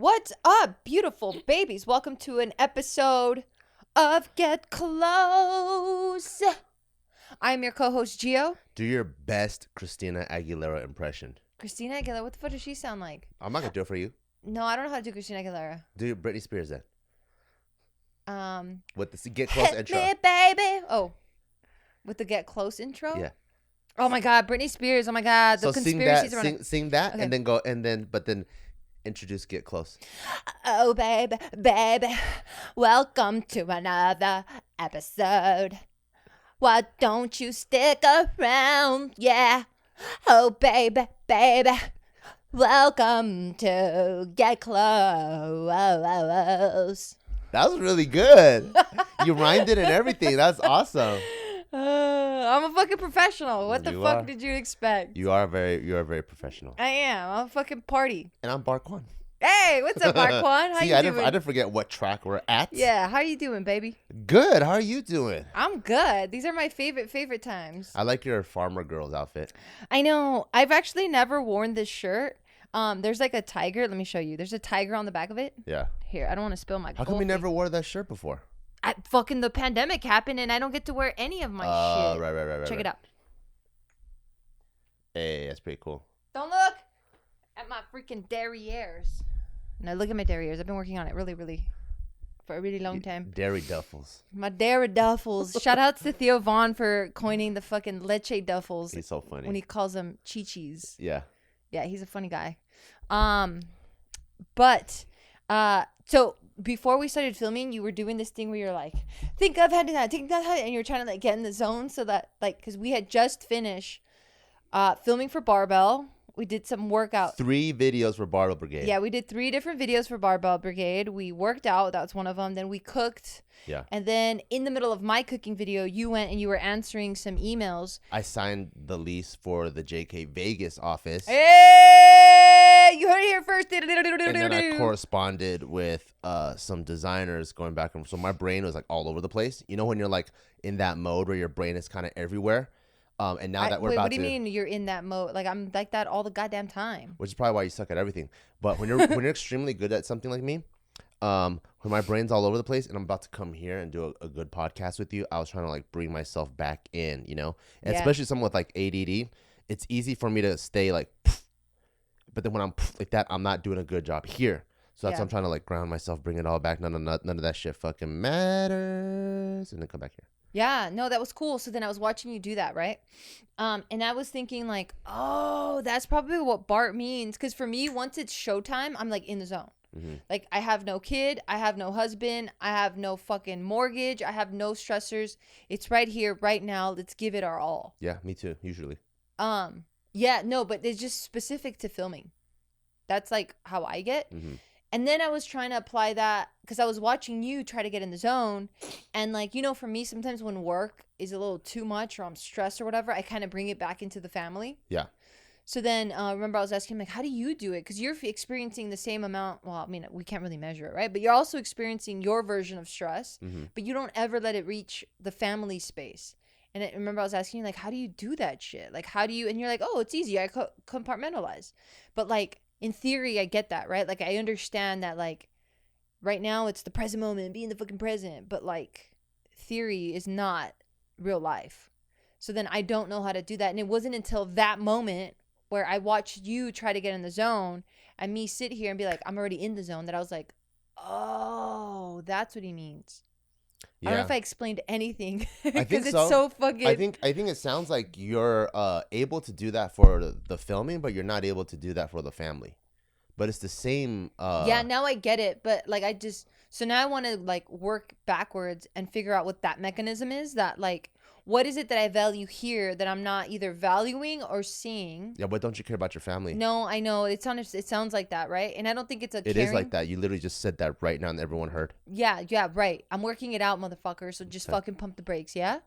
What's up, beautiful babies? Welcome to an episode of Get Close. I'm your co-host, Gio. Do your best Christina Aguilera impression. Christina Aguilera, what the fuck does she sound like? I'm not going to do it for you. No, I don't know how to do Christina Aguilera. Do your Britney Spears then. With the Get Hit Close intro. me, baby. Oh, with the Get Close intro? Yeah. Oh my God, Britney Spears. Oh my God, the So conspiracies sing that, around. sing that, Okay. and then introduce Get Close. Oh, baby, baby, welcome to another episode. Why don't you stick around? Yeah. Oh, baby, baby, welcome to Get Close. That was really good. You rhymed it and everything. That's awesome. I'm a fucking professional. What the You fuck are. did you expect? You are very professional. I am. I'm a fucking party. And I'm Barquan. Hey, what's up, Marquand? How See, you I doing? didn't forget what track we're at. Yeah, how you doing, baby? Good. How are you doing? I'm good. These are my favorite times. I like your farmer girl's outfit. I know. I've actually never worn this shirt. There's like a tiger. Let me show you. There's a tiger on the back of it. Yeah. Here, I don't want to spill my How come you never wore that shirt before? Fucking the pandemic happened and I don't get to wear any of my shit. Right. Check it out. Hey, that's pretty cool. Don't look at my freaking derrieres. No, look at my derrieres. I've been working on it really for a really long time. Dairy duffels. My dairy duffels. Shout outs to Theo Vaughn for coining the fucking leche duffels. He's so funny. When he calls them chi-chis. Yeah. Yeah, he's a funny guy. So before we started filming, you were doing this thing where you're like, think of that, and you're trying to like get in the zone so that like, because we had just finished filming for Barbell. We did some workout. 3 videos for Barbell Brigade. Yeah, we did 3 different videos for Barbell Brigade. We worked out. That was one of them. Then we cooked. Yeah. And then in the middle of my cooking video, you went and you were answering some emails. I signed the lease for the JK Vegas office. Hey, you heard it here first. And then I corresponded with some designers going back and forth. So my brain was like all over the place. You know when you're like in that mode where your brain is kind of everywhere? And now that we're about what do you to, mean you're in that mode? Like I'm like that all the goddamn time. which is probably why you suck at everything. But when you're extremely good at something like me, when my brain's all over the place and I'm about to come here and do a good podcast with you, I was trying to like bring myself back in, you know? And especially someone with like ADD, it's easy for me to stay like, but then when I'm like that, I'm not doing a good job here. So that's why I'm trying to like ground myself, bring it all back. None of that shit fucking matters. And then come back here. Yeah, no, that was cool. So then I was watching you do that, right? And I was thinking like, oh, that's probably what Bart means. Because for me, once it's showtime, I'm like in the zone. Mm-hmm. Like I have no kid, I have no husband, I have no fucking mortgage, I have no stressors. It's right here, right now. Let's give it our all. Yeah, me too, usually. Yeah, no, but it's just specific to filming. That's like how I get. Mm-hmm. And then I was trying to apply that because I was watching you try to get in the zone. And like, you know, for me, sometimes when work is a little too much or I'm stressed or whatever, I kind of bring it back into the family. Yeah. So then remember I was asking him, like, how do you do it? Because you're experiencing the same amount. Well, I mean, we can't really measure it, right? But you're also experiencing your version of stress, but you don't ever let it reach the family space. And remember I was asking you, like, how do you do that shit? Like, how do you, and you're like, oh, it's easy. I compartmentalize. But like, in theory, I get that, right? Like, I understand that, like, right now it's the present moment, be in the fucking present. But, like, theory is not real life. So then I don't know how to do that. And it wasn't until that moment where I watched you try to get in the zone and me sit here and be like, I'm already in the zone, that I was like, oh, that's what he means. Yeah. I don't know if I explained anything I think because it's so fucking. I think it sounds like you're able to do that for the filming, but you're not able to do that for the family. But it's the same. Yeah, now I get it, but like so now I want to like work backwards and figure out what that mechanism is. That like, what is it that I value here that I'm not either valuing or seeing? Yeah, but don't you care about your family? No, I know it sounds like that, right? And I don't think it's a. It is like that. You literally just said that right now, and everyone heard. Yeah, right. I'm working it out, motherfucker. So just fucking pump the brakes, yeah.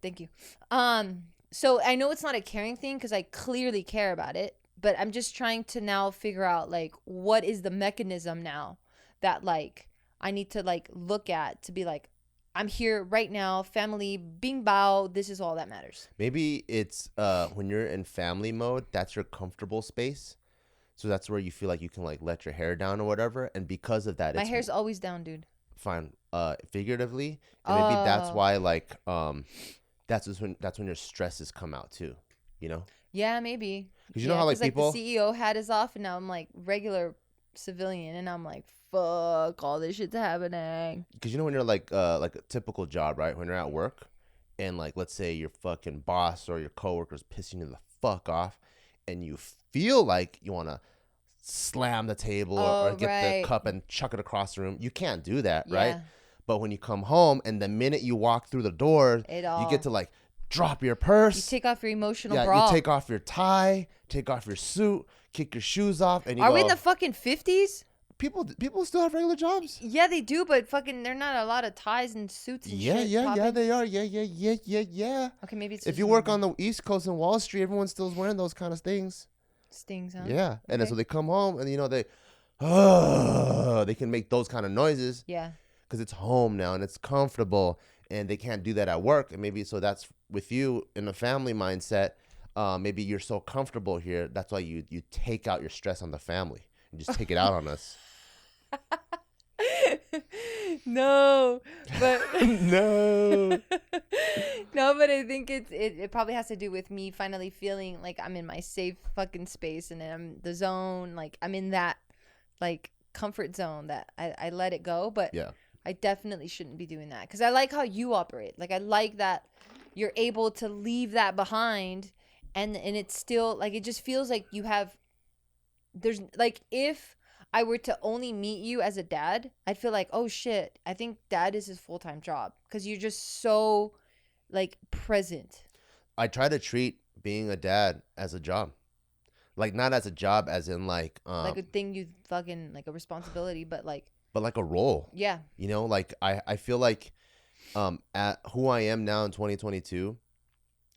Thank you. So I know it's not a caring thing because I clearly care about it, but I'm just trying to now figure out like what is the mechanism now that like I need to like look at to be like, I'm here right now, family, bing bao, this is all that matters. Maybe it's when you're in family mode, that's your comfortable space. So that's where you feel like you can like let your hair down or whatever. And because of that, My it's hair's always down, dude. fine. Figuratively, and maybe that's why like that's when your stresses come out too. You know? Yeah, maybe. Because you know how like people like the CEO hat is off, and now I'm like regular civilian, and I'm like, fuck, all this shit's happening. Because you know when you're like a typical job, right? When you're at work, and like let's say your fucking boss or your coworkers pissing you the fuck off, and you feel like you want to slam the table or get the cup and chuck it across the room. You can't do that, right? But when you come home and the minute you walk through the door, you get to like drop your purse. You take off your emotional bra. You take off your tie, take off your suit, kick your shoes off, and you Are go, we in the fucking 50s? People still have regular jobs. Yeah, they do, but fucking, they're not a lot of ties and suits and shit. Yeah, they are. Yeah. Okay, maybe it's if you work on the East Coast and Wall Street, everyone still's wearing those kind of things. Stings, huh? Yeah, and so they come home and you know they can make those kind of noises. Yeah. Because it's home now and it's comfortable, and they can't do that at work. And maybe so that's with you in a family mindset. Maybe you're so comfortable here. That's why you take out your stress on the family and just take it out on us. No, but no, but I think it probably has to do with me finally feeling like I'm in my safe fucking space, and I'm the zone, like I'm in that like comfort zone that I let it go. But yeah, I definitely shouldn't be doing that, because I like how you operate. Like I like that you're able to leave that behind, and it's still like, it just feels like you have, there's like, if I were to only meet you as a dad, I'd feel like, oh shit, I think dad is his full-time job, because you're just so like present. I try to treat being a dad as a job, like not as a job as in like a thing you fucking, like a responsibility, but like a role. Yeah. You know, like I feel like at who I am now in 2022,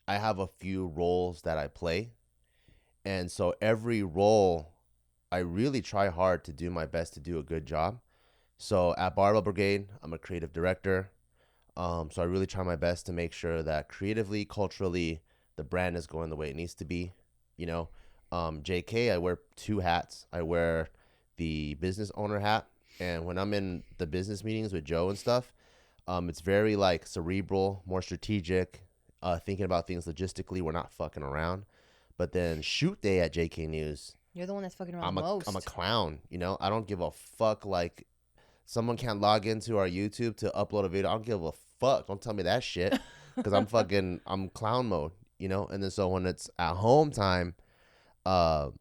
I have a few roles that I play, and so every role I really try hard to do my best to do a good job. So at Barbell Brigade, I'm a creative director. So I really try my best to make sure that creatively, culturally, the brand is going the way it needs to be. You know, JK, I wear two hats. I wear the business owner hat. And when I'm in the business meetings with Joe and stuff, it's very like cerebral, more strategic, thinking about things logistically. We're not fucking around. But then shoot day at JK News, you're the one that's fucking around most. I'm a clown, you know? I don't give a fuck. Like, someone can't log into our YouTube to upload a video. I don't give a fuck. Don't tell me that shit. Because I'm clown mode, you know? And then so when it's at home time, and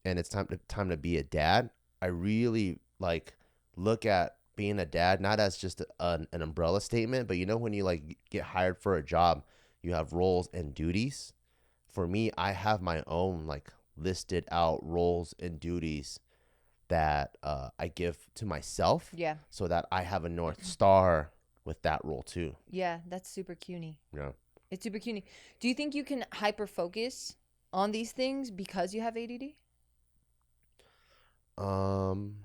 it's time to be a dad, I really, like, look at being a dad not as just an umbrella statement, but, you know, when you, like, get hired for a job, you have roles and duties. For me, I have my own, like, listed out roles and duties that I give to myself. Yeah. So that I have a North Star with that role too. Yeah, that's super cuny. Yeah. It's super cuny. Do you think you can hyper focus on these things because you have ADD?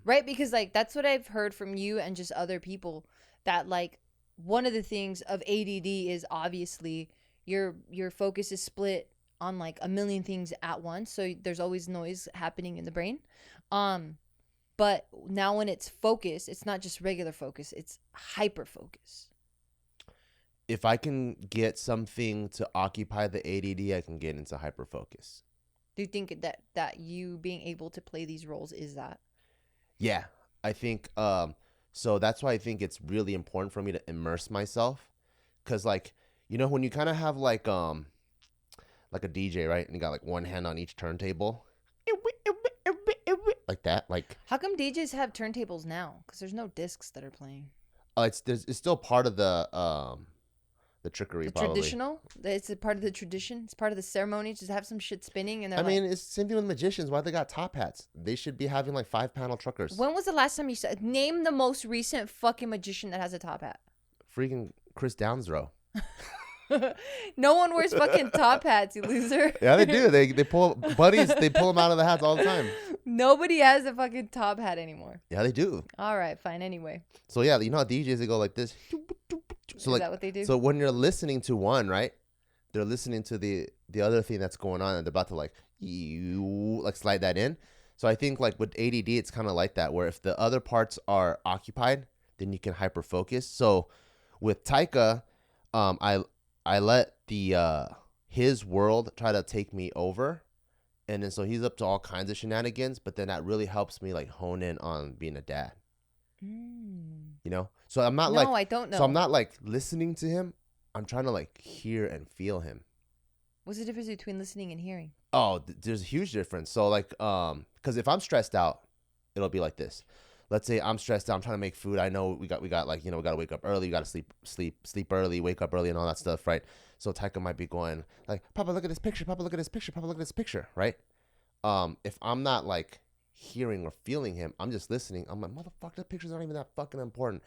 Right? Because like that's what I've heard from you and just other people, that like one of the things of ADD is obviously your focus is split on like a million things at once, so there's always noise happening in the brain. But now when it's focus, it's not just regular focus, it's hyper focus. If I can get something to occupy the ADD, I can get into hyper focus. Do you think that you being able to play these roles is that? Yeah, I think so that's why I think it's really important for me to immerse myself, because like, you know, when you kind of have like a DJ, right? And you got like one hand on each turntable. Like that. Like, how come DJs have turntables now? Because there's no discs that are playing. It's still part of the trickery, the probably. Traditional? It's a part of the tradition? It's part of the ceremony? Just have some shit spinning and they're mean, it's the same thing with magicians. Why they got top hats? They should be having like 5-panel truckers. When was the last time you saw... Name the most recent fucking magician that has a top hat. Freaking Chris Downsrow. No one wears fucking top hats, you loser. Yeah, they do. They pull buddies. They pull them out of the hats all the time. Nobody has a fucking top hat anymore. Yeah, they do. All right, fine. Anyway. So yeah, you know how DJs, they go like this. So is that what they do? So when you're listening to one, right? They're listening to the other thing that's going on, and they're about to like slide that in. So I think like with ADD, it's kind of like that, where if the other parts are occupied, then you can hyper focus. So with Taika, I let the his world try to take me over, and then so he's up to all kinds of shenanigans. But then that really helps me like hone in on being a dad. You know, so I'm not No, I don't know. So I'm not like listening to him. I'm trying to like hear and feel him. What's the difference between listening and hearing? Oh, there's a huge difference. So like, because if I'm stressed out, it'll be like this. Let's say I'm stressed out. I'm trying to make food. I know we got like, you know, we got to wake up early. You got to sleep early, wake up early and all that stuff. Right. So Taika might be going like, Papa, look at this picture. Papa, look at this picture. Papa, look at this picture. Right. If I'm not like hearing or feeling him, I'm just listening. I'm like, motherfucker, that picture's not even that fucking important.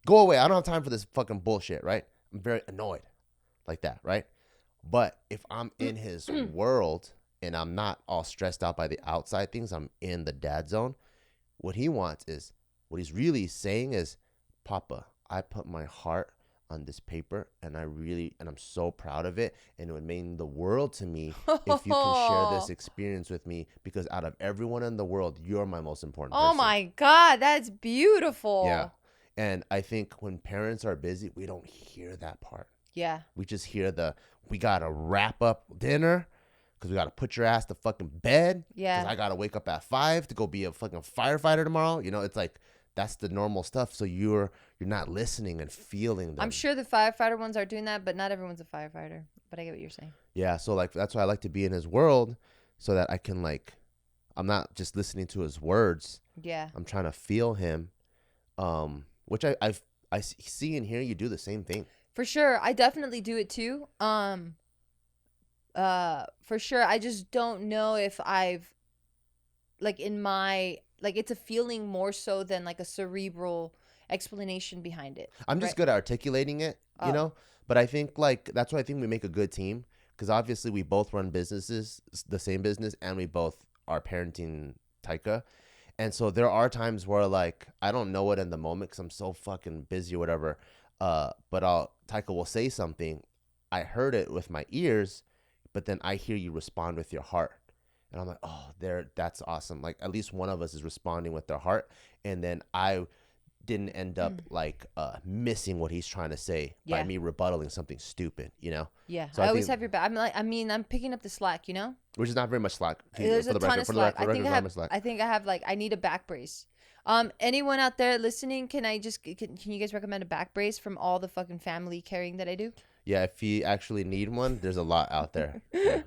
Go away. I don't have time for this fucking bullshit. Right. I'm very annoyed like that. Right. But if I'm in his world and I'm not all stressed out by the outside things, I'm in the dad zone. What he wants is, what he's really saying is, Papa, I put my heart on this paper and I'm so proud of it. And it would mean the world to me if you can share this experience with me, because out of everyone in the world, you're my most important person. Oh my God, that's beautiful. Yeah. And I think when parents are busy, we don't hear that part. Yeah. We just hear we got to wrap up dinner because we got to put your ass to fucking bed. Yeah. Because I got to wake up at 5 to go be a fucking firefighter tomorrow. You know, it's like, that's the normal stuff. So you're not listening and feeling them. I'm sure the firefighter ones are doing that, but not everyone's a firefighter. But I get what you're saying. Yeah. So like, that's why I like to be in his world, so that I can like, I'm not just listening to his words. Yeah. I'm trying to feel him. Which I see and hear you do the same thing. For sure. I definitely do it too. For sure. I just don't know if I've, like, in my, like, it's a feeling more so than like a cerebral explanation behind it. I'm just good at articulating it, you know? But I think like, that's why I think we make a good team, because obviously we both run businesses, the same business, and we both are parenting Taika. And so there are times where like, I don't know it in the moment because I'm so fucking busy or whatever. But Taika will say something. I heard it with my ears, but then I hear you respond with your heart. And I'm like, oh, that's awesome. Like, at least one of us is responding with their heart. And then I didn't end up like missing what he's trying to say by me rebuttaling something stupid, you know? Yeah. So I always have your back. I'm picking up the slack, you know? Which is not very much slack. There's a ton of slack. I think I have like, I need a back brace. Anyone out there listening, can you guys recommend a back brace from all the fucking family carrying that I do? Yeah, if you actually need one, there's a lot out there. Yeah.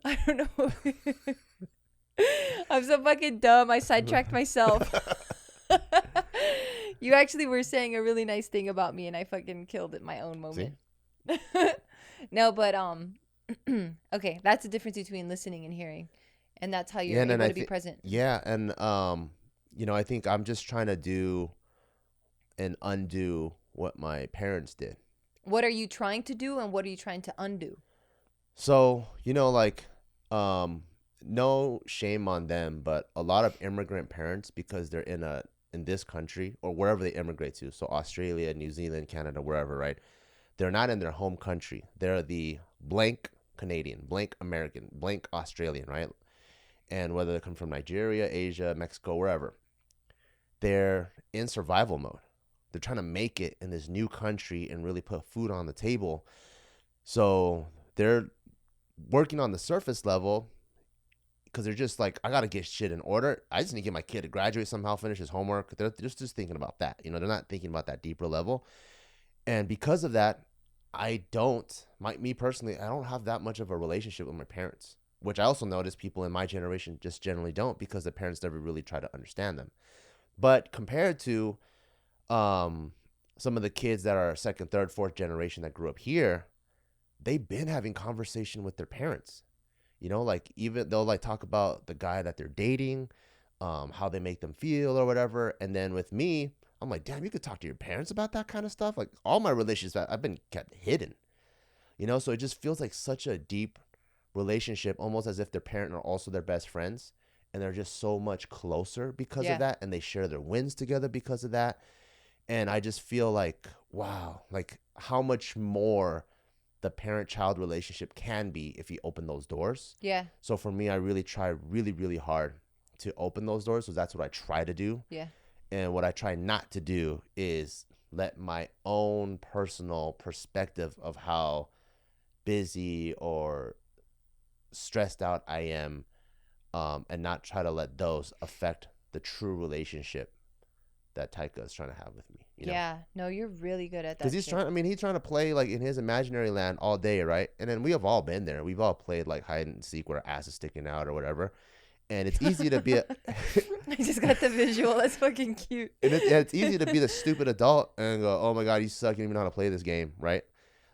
I don't know. I'm so fucking dumb. I sidetracked myself. You actually were saying a really nice thing about me, and I fucking killed it my own moment. No, but okay, that's the difference between listening and hearing, and that's how you're able to be present. Yeah, and you know, I think I'm just trying to do and undo what my parents did. What are you trying to do, and what are you trying to undo? So, you know, like, no shame on them, but a lot of immigrant parents, because they're in this country or wherever they immigrate to, so Australia, New Zealand, Canada, wherever, right? They're not in their home country. They're the blank Canadian, blank American, blank Australian, right? And whether they come from Nigeria, Asia, Mexico, wherever, they're in survival mode. They're trying to make it in this new country and really put food on the table. So they're working on the surface level because they're just like, I got to get shit in order. I just need to get my kid to graduate somehow, finish his homework. They're just thinking about that. You know, they're not thinking about that deeper level. And because of that, me personally, I don't have that much of a relationship with my parents, which I also notice people in my generation just generally don't, because the parents never really try to understand them. But compared to some of the kids that are second, third, fourth generation that grew up here, they've been having conversation with their parents. You know, like, even they'll like talk about the guy that they're dating, how they make them feel or whatever. And then with me, I'm like, damn, you could talk to your parents about that kind of stuff. Like, all my relationships, I've been kept hidden, you know? So it just feels like such a deep relationship, almost as if their parent are also their best friends. And they're just so much closer because of that. And they share their wins together because of that. And I just feel like, wow, like how much more the parent-child relationship can be if you open those doors. Yeah. So for me, I really try really, really hard to open those doors. So that's what I try to do. Yeah. And what I try not to do is let my own personal perspective of how busy or stressed out I am, and not try to let those affect the true relationship that Taika is trying to have with me. You know? Yeah. No, you're really good at that. Because he's trying to play like in his imaginary land all day, right? And then we have all been there. We've all played like hide and seek where our ass is sticking out or whatever. And it's easy to be I just got the visual. That's fucking cute. And it's easy to be the stupid adult and go, oh my God, you suck. You don't even know how to play this game, right?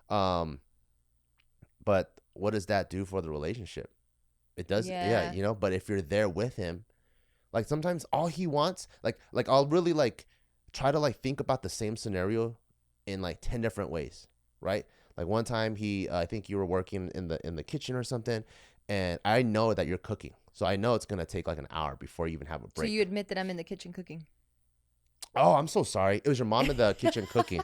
But what does that do for the relationship? It does, yeah, you know. But if you're there with him, like sometimes all he wants, like I'll really like try to like think about the same scenario in like 10 different ways, right? Like one time I think you were working in the kitchen or something, and I know that you're cooking, so I know it's gonna take like an hour before you even have a break. So you admit that I'm in the kitchen cooking? Oh, I'm so sorry. It was your mom in the kitchen cooking.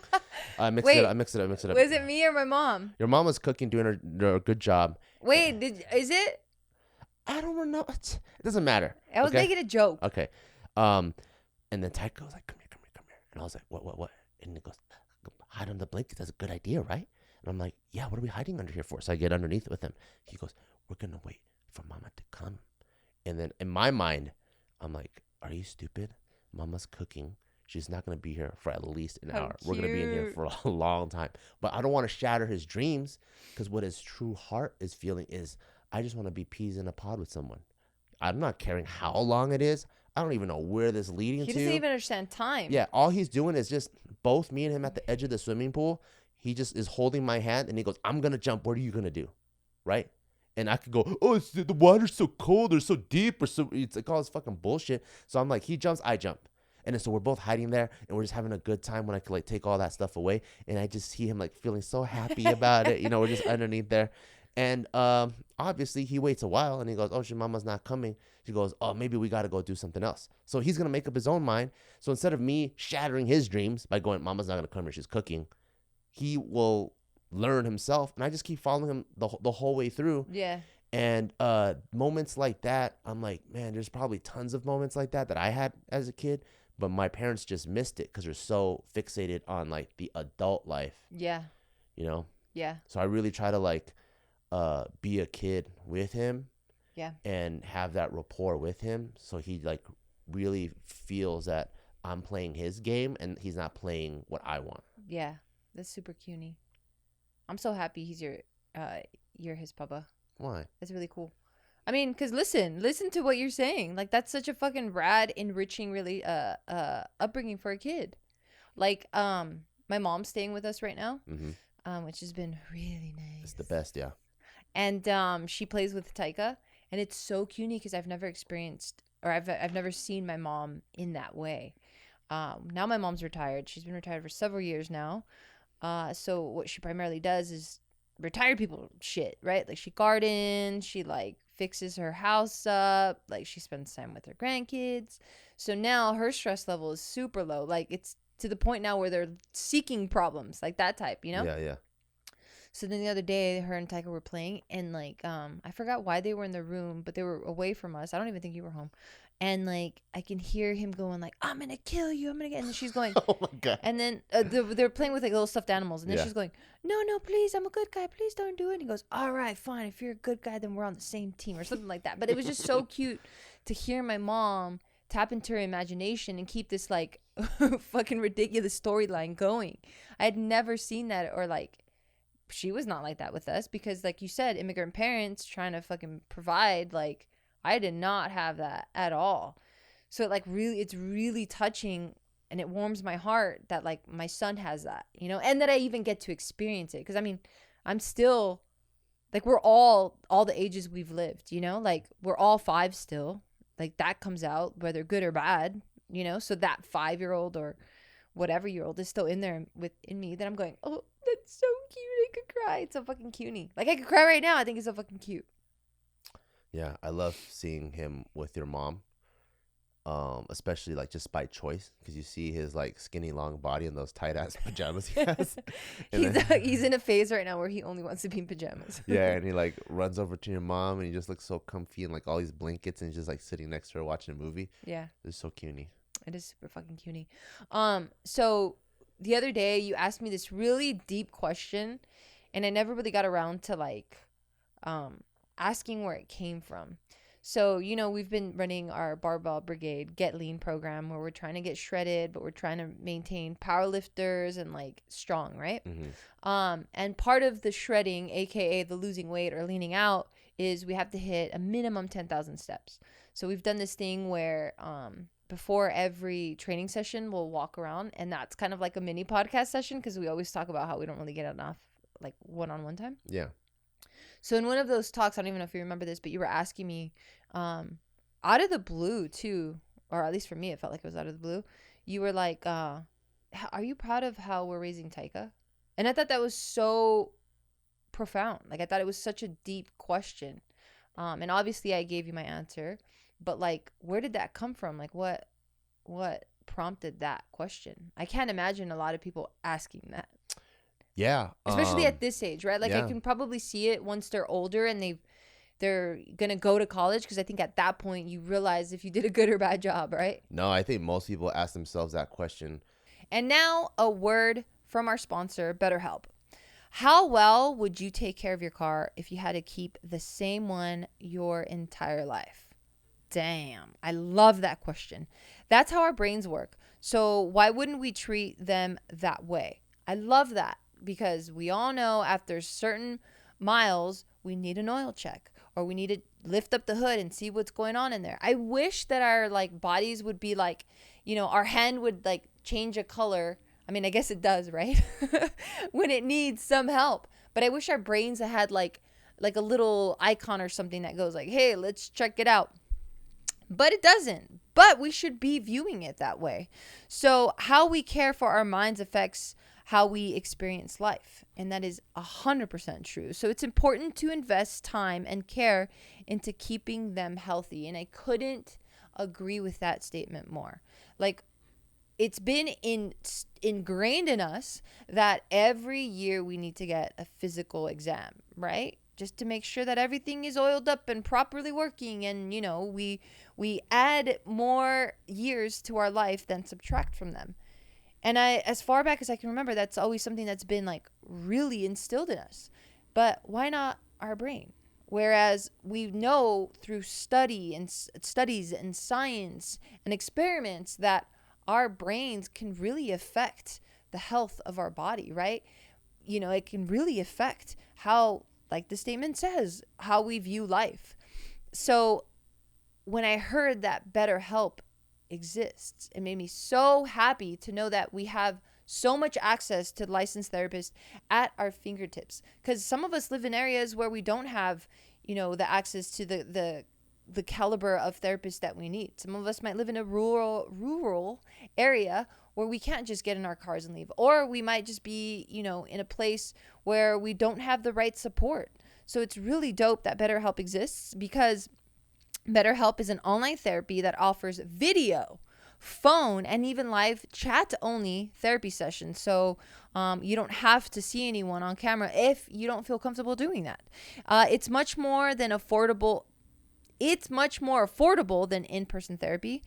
I mixed it up. Was it me or my mom? Your mom was cooking, doing her good job. Wait, is it? I don't know. It doesn't matter. I was making a joke. Okay. And then Taika was like, come here. And I was like, what? And he goes, hide under the blanket. That's a good idea, right? And I'm like, yeah, what are we hiding under here for? So I get underneath with him. He goes, we're going to wait for Mama to come. And then in my mind, I'm like, are you stupid? Mama's cooking. She's not going to be here for at least an hour. Cute. We're going to be in here for a long time. But I don't want to shatter his dreams, because what his true heart is feeling is, I just want to be peas in a pod with someone. I'm not caring how long it is. I don't even know where this is leading to. He doesn't even understand time. Yeah, all he's doing is just both me and him at the edge of the swimming pool. He just is holding my hand, and he goes, I'm going to jump. What are you going to do? Right? And I could go, oh, the water's so cold or so deep or so. It's like all this fucking bullshit. So I'm like, he jumps, I jump. And then so we're both hiding there, and we're just having a good time when I could like take all that stuff away. And I just see him like feeling so happy about it. You know, we're just underneath there. And obviously he waits a while, and he goes, oh, your mama's not coming. She goes, oh, maybe we got to go do something else. So he's going to make up his own mind. So instead of me shattering his dreams by going, mama's not going to come here, she's cooking, he will learn himself. And I just keep following him the whole way through. Yeah. And moments like that, I'm like, man, there's probably tons of moments like that I had as a kid. But my parents just missed it because they're so fixated on like the adult life. Yeah. You know? Yeah. So I really try to like be a kid with him. Yeah. And have that rapport with him, so he like really feels that I'm playing his game and he's not playing what I want. Yeah. That's super cutie. I'm so happy you're his papa. Why? That's really cool. I mean, because listen to what you're saying. Like, that's such a fucking rad, enriching, really upbringing for a kid. Like, my mom's staying with us right now, which has been really nice. It's the best, yeah. And she plays with Taika, and it's so cutie because I've never experienced, or I've never seen my mom in that way. Now my mom's retired. She's been retired for several years now. So what she primarily does is retired people shit, right? Like, she gardens, she like fixes her house up, like she spends time with her grandkids. So now her stress level is super low. Like, it's to the point now where they're seeking problems, like that type, you know? Yeah. So then the other day, her and Taika were playing, and like I forgot why they were in the room, but they were away from us. I don't even think you were home. And like, I can hear him going like, I'm gonna kill you, I'm gonna get, and then she's going, oh my God. And then they're playing with like little stuffed animals, and then she's going, no, please, I'm a good guy, please don't do it. And he goes, all right, fine, if you're a good guy, then we're on the same team or something like that. But it was just so cute to hear my mom tap into her imagination and keep this like fucking ridiculous storyline going. I had never seen that, or like, she was not like that with us, because like you said, immigrant parents trying to fucking provide, like, I did not have that at all. So like, really, it's really touching, and it warms my heart that like my son has that, you know, and that I even get to experience it. Because I mean, I'm still like, we're all the ages we've lived, you know, like we're all 5 still, like that comes out whether good or bad, you know. So that 5-year-old or whatever year old is still in there within me, that I'm going, oh, that's so cute, I could cry. It's so fucking cutie. Like, I could cry right now. I think it's so fucking cute. Yeah, I love seeing him with your mom. especially like just by choice, because you see his like skinny long body and those tight ass pajamas he has. He's in a phase right now where he only wants to be in pajamas. Yeah, and he like runs over to your mom and he just looks so comfy and like all these blankets and he's just like sitting next to her watching a movie. Yeah, It's so cutie. it is super fucking cutie. So the other day you asked me this really deep question, and I never really got around to like asking where it came from. So, we've been running our Barbell Brigade Get Lean program where we're trying to get shredded, but we're trying to maintain power lifters and like strong, right? And part of the shredding, aka the losing weight or leaning out, is we have to hit a minimum 10,000 steps. So we've done this thing where before every training session, we'll walk around, and that's kind of like a mini podcast session because we always talk about how we don't really get enough like one-on-one time. Yeah. So in one of those talks, I don't even know if you remember this, but you were asking me, out of the blue too, or at least for me, it felt like it was out of the blue. You were like, are you proud of how we're raising Taika? And I thought that was so profound. Like, I thought it was such a deep question. And obviously I gave you my answer, but like, where did that come from? Like, what prompted that question? I can't imagine a lot of people asking that. Yeah. Especially at this age, right? Like, yeah. I can probably see it once they're older and they're going to go to college, because I think at that point you realize if you did a good or bad job, right? No, I think most people ask themselves that question. And now a word from our sponsor, BetterHelp. How well would you take care of your car if you had to keep the same one your entire life? Damn, I love that question. That's how our brains work. So why wouldn't we treat them that way? I love that, because we all know after certain miles, we need an oil check, or we need to lift up the hood and see what's going on in there. I wish that our like bodies would be like, our hand would like change a color. I mean, I guess it does, right? When it needs some help. But I wish our brains had like a little icon or something that goes like, hey, let's check it out. But it doesn't. But we should be viewing it that way. So how we care for our minds affects how we experience life. And that is 100% true. So it's important to invest time and care into keeping them healthy. And I couldn't agree with that statement more. Like, it's been ingrained in us that every year we need to get a physical exam, right? Just to make sure that everything is oiled up and properly working. And, we add more years to our life than subtract from them. And as far back as I can remember, that's always something that's been like really instilled in us. But why not our brain? Whereas we know through studies and science and experiments that our brains can really affect the health of our body, right? It can really affect how, like the statement says, how we view life. So when I heard that BetterHelp exists, it made me so happy to know that we have so much access to licensed therapists at our fingertips. Because some of us live in areas where we don't have, the access to the caliber of therapists that we need. Some of us might live in a rural area where we can't just get in our cars and leave. Or we might just be, in a place where we don't have the right support. So it's really dope that BetterHelp exists, because BetterHelp is an online therapy that offers video, phone, and even live chat-only therapy sessions. So you don't have to see anyone on camera if you don't feel comfortable doing that. It's much more affordable than in-person therapy.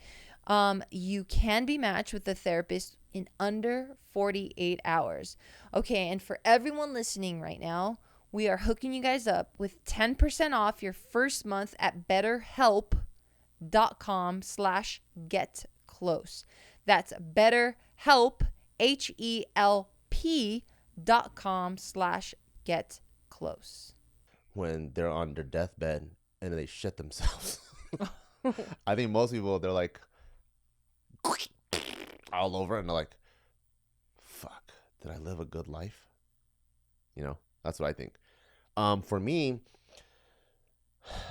You can be matched with a therapist in under 48 hours. Okay, and for everyone listening right now, we are hooking you guys up with 10% off your first month at betterhelp.com/getclose. That's BetterHelp, HELP.com/getclose. When they're on their deathbed and they shit themselves. I think most people, they're like all over and they're like, fuck, did I live a good life? That's what I think. For me,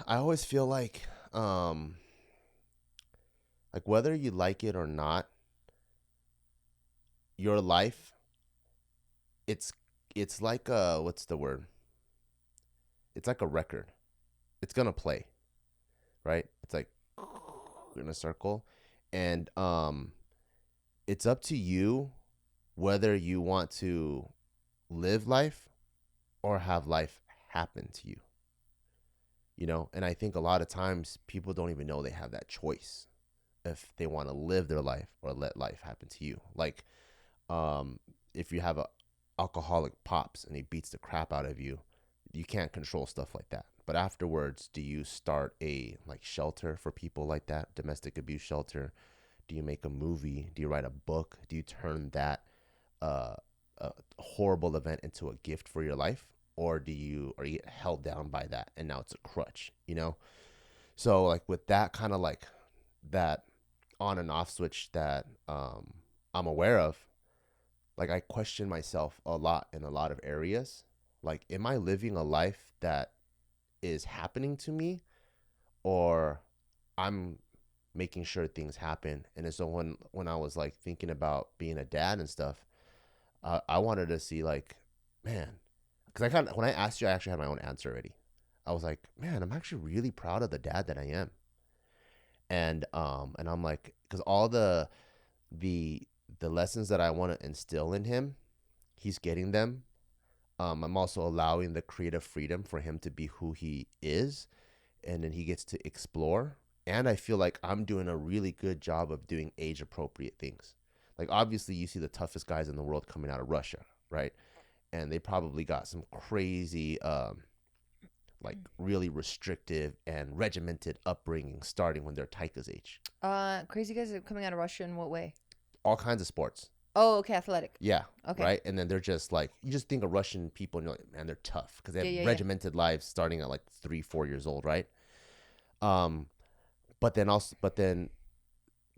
I always feel like whether you like it or not, your life, it's like what's the word? It's like a record. It's gonna play, right? It's like in a circle, And it's up to you whether you want to live life or have life happen to you. You know, and I think a lot of times people don't even know they have that choice if they want to live their life or let life happen to you. Like, if you have a alcoholic pops and he beats the crap out of you, you can't control stuff like that. But afterwards, do you start a like shelter for people like that, domestic abuse shelter? Do you make a movie? Do you write a book? Do you turn that uh, a horrible event into a gift for your life? Or do you, or you get held down by that and now it's a crutch, you know? So like with that kind of like that on and off switch that I'm aware of, like I question myself a lot in a lot of areas. Like, am I living a life that is happening to me, or I'm making sure things happen? And so when I was like thinking about being a dad and stuff, I wanted to see like, man, because I kind of, when I asked you, I actually had my own answer already. I was like, man, I'm actually really proud of the dad that I am. And I'm like, because all the lessons that I want to instill in him, he's getting them. I'm also allowing the creative freedom for him to be who he is, and then he gets to explore. And I feel like I'm doing a really good job of doing age appropriate things. Like obviously you see the toughest guys in the world coming out of Russia, right? And they probably got some crazy like really restrictive and regimented upbringing starting when they're Taika's age. Crazy guys are coming out of Russia in what way? All kinds of sports. Oh, okay, athletic. Yeah. Okay. Right. And then they're just like, you just think of Russian people and you're like, man, they're tough because they have regimented lives starting at like 3-4 years old. Right. But then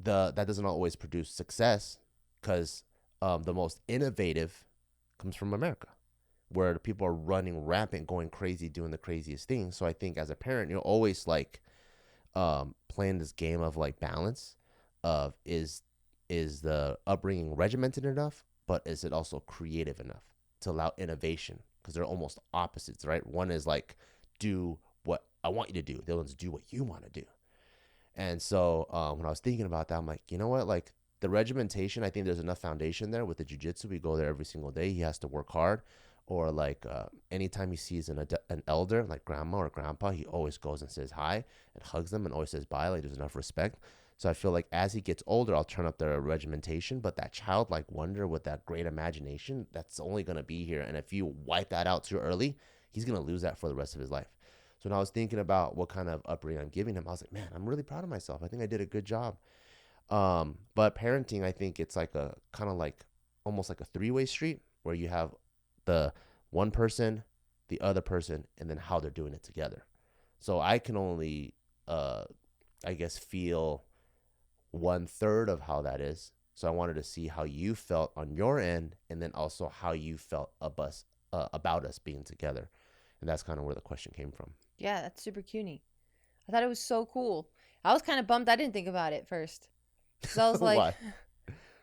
that doesn't always produce success because the most innovative comes from America, where the people are running rampant, going crazy, doing the craziest things. So I think as a parent, you're always like playing this game of like balance of is the upbringing regimented enough, but is it also creative enough to allow innovation? Because they're almost opposites, right? One is like, do what I want you to do. The other one's do what you want to do. And so when I was thinking about that, I'm like, you know what? Like the regimentation, I think there's enough foundation there with the jiu-jitsu. We go there every single day. He has to work hard. Or like anytime he sees an elder, like grandma or grandpa, he always goes and says hi and hugs them and always says bye. Like there's enough respect. So I feel like as he gets older, I'll turn up the regimentation. But that childlike wonder with that great imagination, that's only going to be here. And if you wipe that out too early, he's going to lose that for the rest of his life. So when I was thinking about what kind of upbringing I'm giving him, I was like, man, I'm really proud of myself. I think I did a good job. But parenting, I think it's like a kind of like almost like a three-way street where you have the one person, the other person, and then how they're doing it together. So I can only, I guess, feel 1/3 of how that is. So I wanted to see how you felt on your end, and then also how you felt about us being together. And that's kind of where the question came from. Yeah, that's super cutie. I thought it was so cool. I was kind of bummed I didn't think about it first. So I was like, why?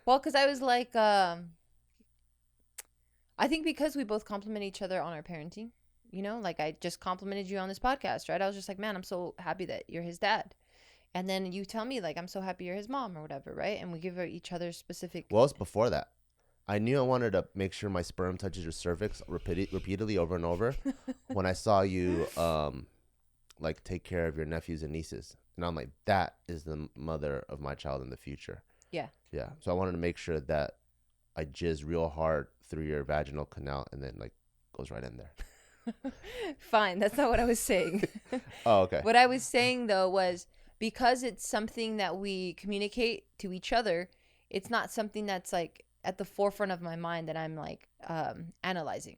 Well, because I was like, I think because we both compliment each other on our parenting, you know, like I just complimented you on this podcast, right? I was just like, man, I'm so happy that you're his dad. And then you tell me like, I'm so happy you're his mom or whatever, right? And we give each other specific. Well, it's before that. I knew I wanted to make sure my sperm touches your cervix repeatedly over and over when I saw you like take care of your nephews and nieces. And I'm like, that is the mother of my child in the future. Yeah. Yeah. So I wanted to make sure that I jizz real hard through your vaginal canal and then like goes right in there. Fine. That's not what I was saying. Oh, okay. What I was saying though was because it's something that we communicate to each other, it's not something that's like at the forefront of my mind that I'm like analyzing.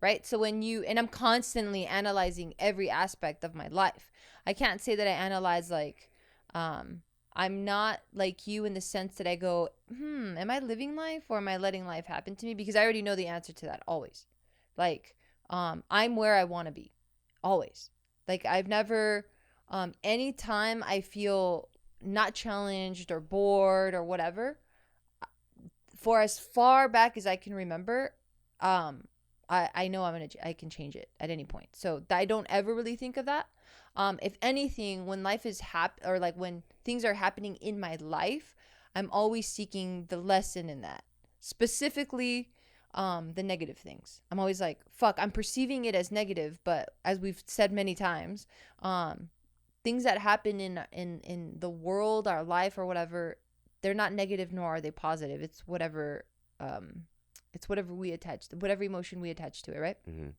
Right? So when and I'm constantly analyzing every aspect of my life. I can't say that I analyze like I'm not like you in the sense that I go, am I living life or am I letting life happen to me? Because I already know the answer to that always. Like, I'm where I want to be. Always. Like, I've never, anytime I feel not challenged or bored or whatever, for as far back as I can remember, I know I can change it at any point. So I don't ever really think of that. If anything, when life is or like when things are happening in my life, I'm always seeking the lesson in that. Specifically, the negative things. I'm always like, fuck, I'm perceiving it as negative, but as we've said many times, things that happen in the world, our life or whatever, they're not negative nor are they positive. It's whatever whatever emotion we attach to it, right? Mm-hmm.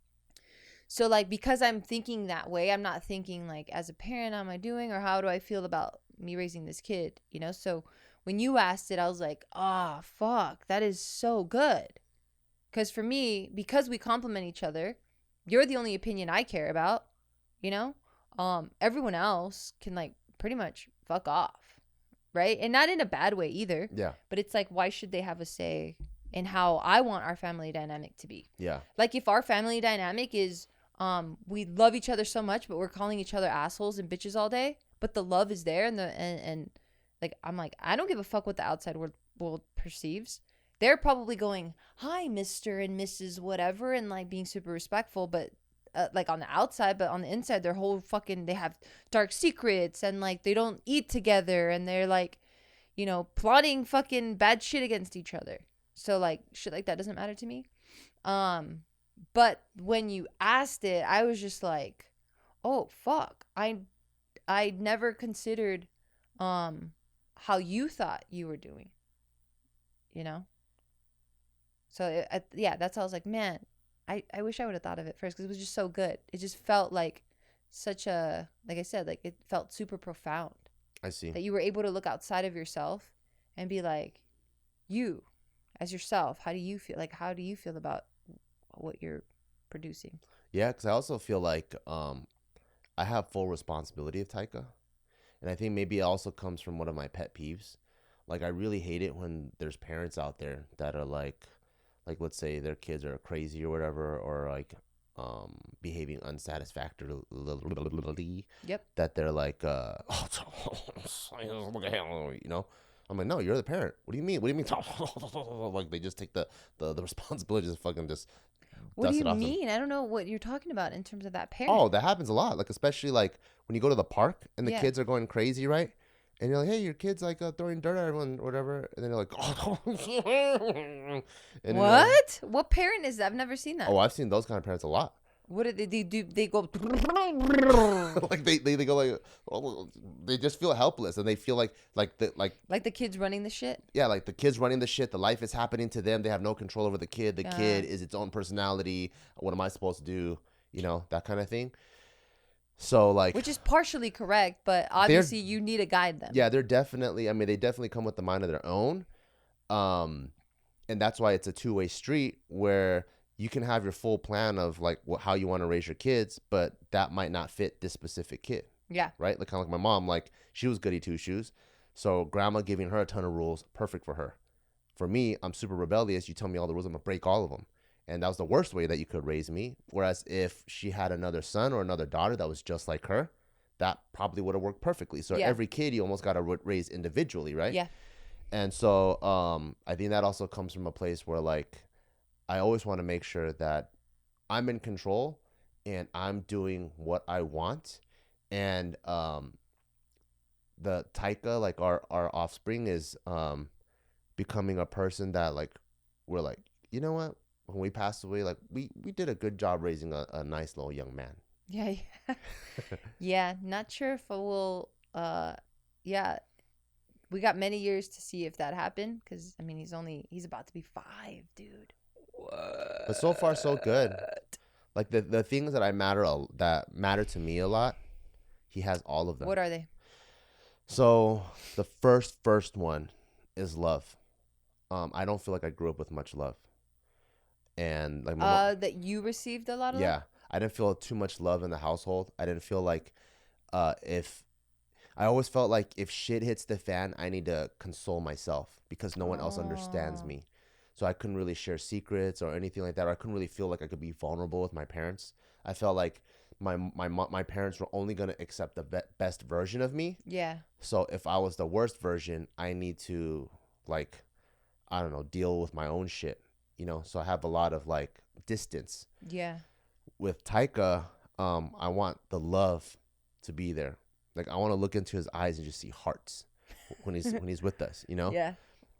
So like, because I'm thinking that way, I'm not thinking like, as a parent, how am I doing, or how do I feel about me raising this kid, you know? So when you asked it, I was like, oh fuck, that is so good. Because for me, because we complement each other, you're the only opinion I care about, you know? Everyone else can like pretty much fuck off, right? And not in a bad way either. Yeah. But it's like, why should they have a say in how I want our family dynamic to be? Yeah. Like if our family dynamic is, we love each other so much, but we're calling each other assholes and bitches all day, but the love is there, and like, I'm like, I don't give a fuck what the outside world perceives. They're probably going, hi, Mr. and Mrs. whatever, and like being super respectful, but like on the outside, but on the inside, they have dark secrets, and like they don't eat together, and they're like, you know, plotting fucking bad shit against each other. So like shit like that doesn't matter to me. But when you asked it, I was just like, oh fuck, I never considered how you thought you were doing, you know? So yeah, that's how I was like, man, I wish I would have thought of it first, because it was just so good. It just felt like such a, like I said, like it felt super profound. I see. That you were able to look outside of yourself and be like, you as yourself, how do you feel? Like, how do you feel about what you're producing? Yeah, because I also feel like I have full responsibility of Taika. And I think maybe it also comes from one of my pet peeves. Like, I really hate it when there's parents out there that are like let's say their kids are crazy or whatever, or like behaving unsatisfactorily. Yep. That they're like, you know. I'm like, no, you're the parent. What do you mean? What do you mean? Like they just take the responsibility to fucking just. What do you mean? I don't know what you're talking about in terms of that parent. Oh, that happens a lot. Like especially like when you go to the park and the Yeah. kids are going crazy, right? And you're like, hey, your kid's like throwing dirt at everyone or whatever. And then they're like, oh. And What? What parent is that? I've never seen that. Oh, I've seen those kind of parents a lot. What do they do? They go like they go like, oh, they just feel helpless, and they feel like the kids running the shit. Yeah, like the kids running the shit. The life is happening to them. They have no control over the kid. The kid is its own personality. What am I supposed to do? You know, that kind of thing. So like, which is partially correct, but obviously you need to guide them. Yeah, they're definitely. I mean, they definitely come with the mind of their own, and that's why it's a two-way street where you can have your full plan of like how you want to raise your kids, but that might not fit this specific kid. Yeah. Right. Like kind of like my mom. Like she was goody two shoes, so grandma giving her a ton of rules, perfect for her. For me, I'm super rebellious. You tell me all the rules, I'm gonna break all of them. And that was the worst way that you could raise me. Whereas if she had another son or another daughter that was just like her, that probably would have worked perfectly. So every kid you almost got to raise individually, right? Yeah. And so I think that also comes from a place where like I always want to make sure that I'm in control and I'm doing what I want. And the Taika, like our offspring, is becoming a person that like we're like, you know what? When we passed away, like we did a good job raising a nice little young man. Yeah. Yeah. Not sure if I will. Yeah. We got many years to see if that happened, because I mean he's about to be 5, dude. What? But so far so good. Like the things that matter to me a lot, he has all of them. What are they? So the first one is love. I don't feel like I grew up with much love. And like that you received a lot of love? I didn't feel too much love in the household. I didn't feel like if I always felt like if shit hits the fan, I need to console myself because no one else understands me. So I couldn't really share secrets or anything like that. Or I couldn't really feel like I could be vulnerable with my parents. I felt like my parents were only going to accept the best version of me. Yeah. So if I was the worst version, I need to like, I don't know, deal with my own shit. You know, so I have a lot of like distance. Yeah. With Taika, I want the love to be there. Like I want to look into his eyes and just see hearts when he's with us, you know? Yeah.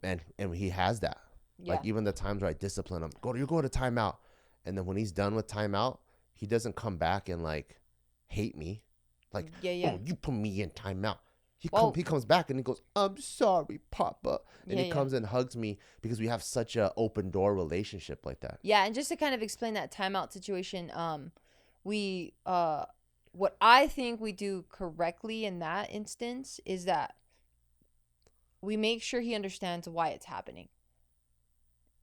And he has that. Yeah. Like even the times where I discipline him, you're going to timeout. And then when he's done with timeout, he doesn't come back and like hate me. Like, oh, you put me in timeout. He comes back and he goes, I'm sorry, Papa. And he comes and hugs me because we have such a open door relationship like that. Yeah, and just to kind of explain that timeout situation, we what I think we do correctly in that instance is that we make sure he understands why it's happening.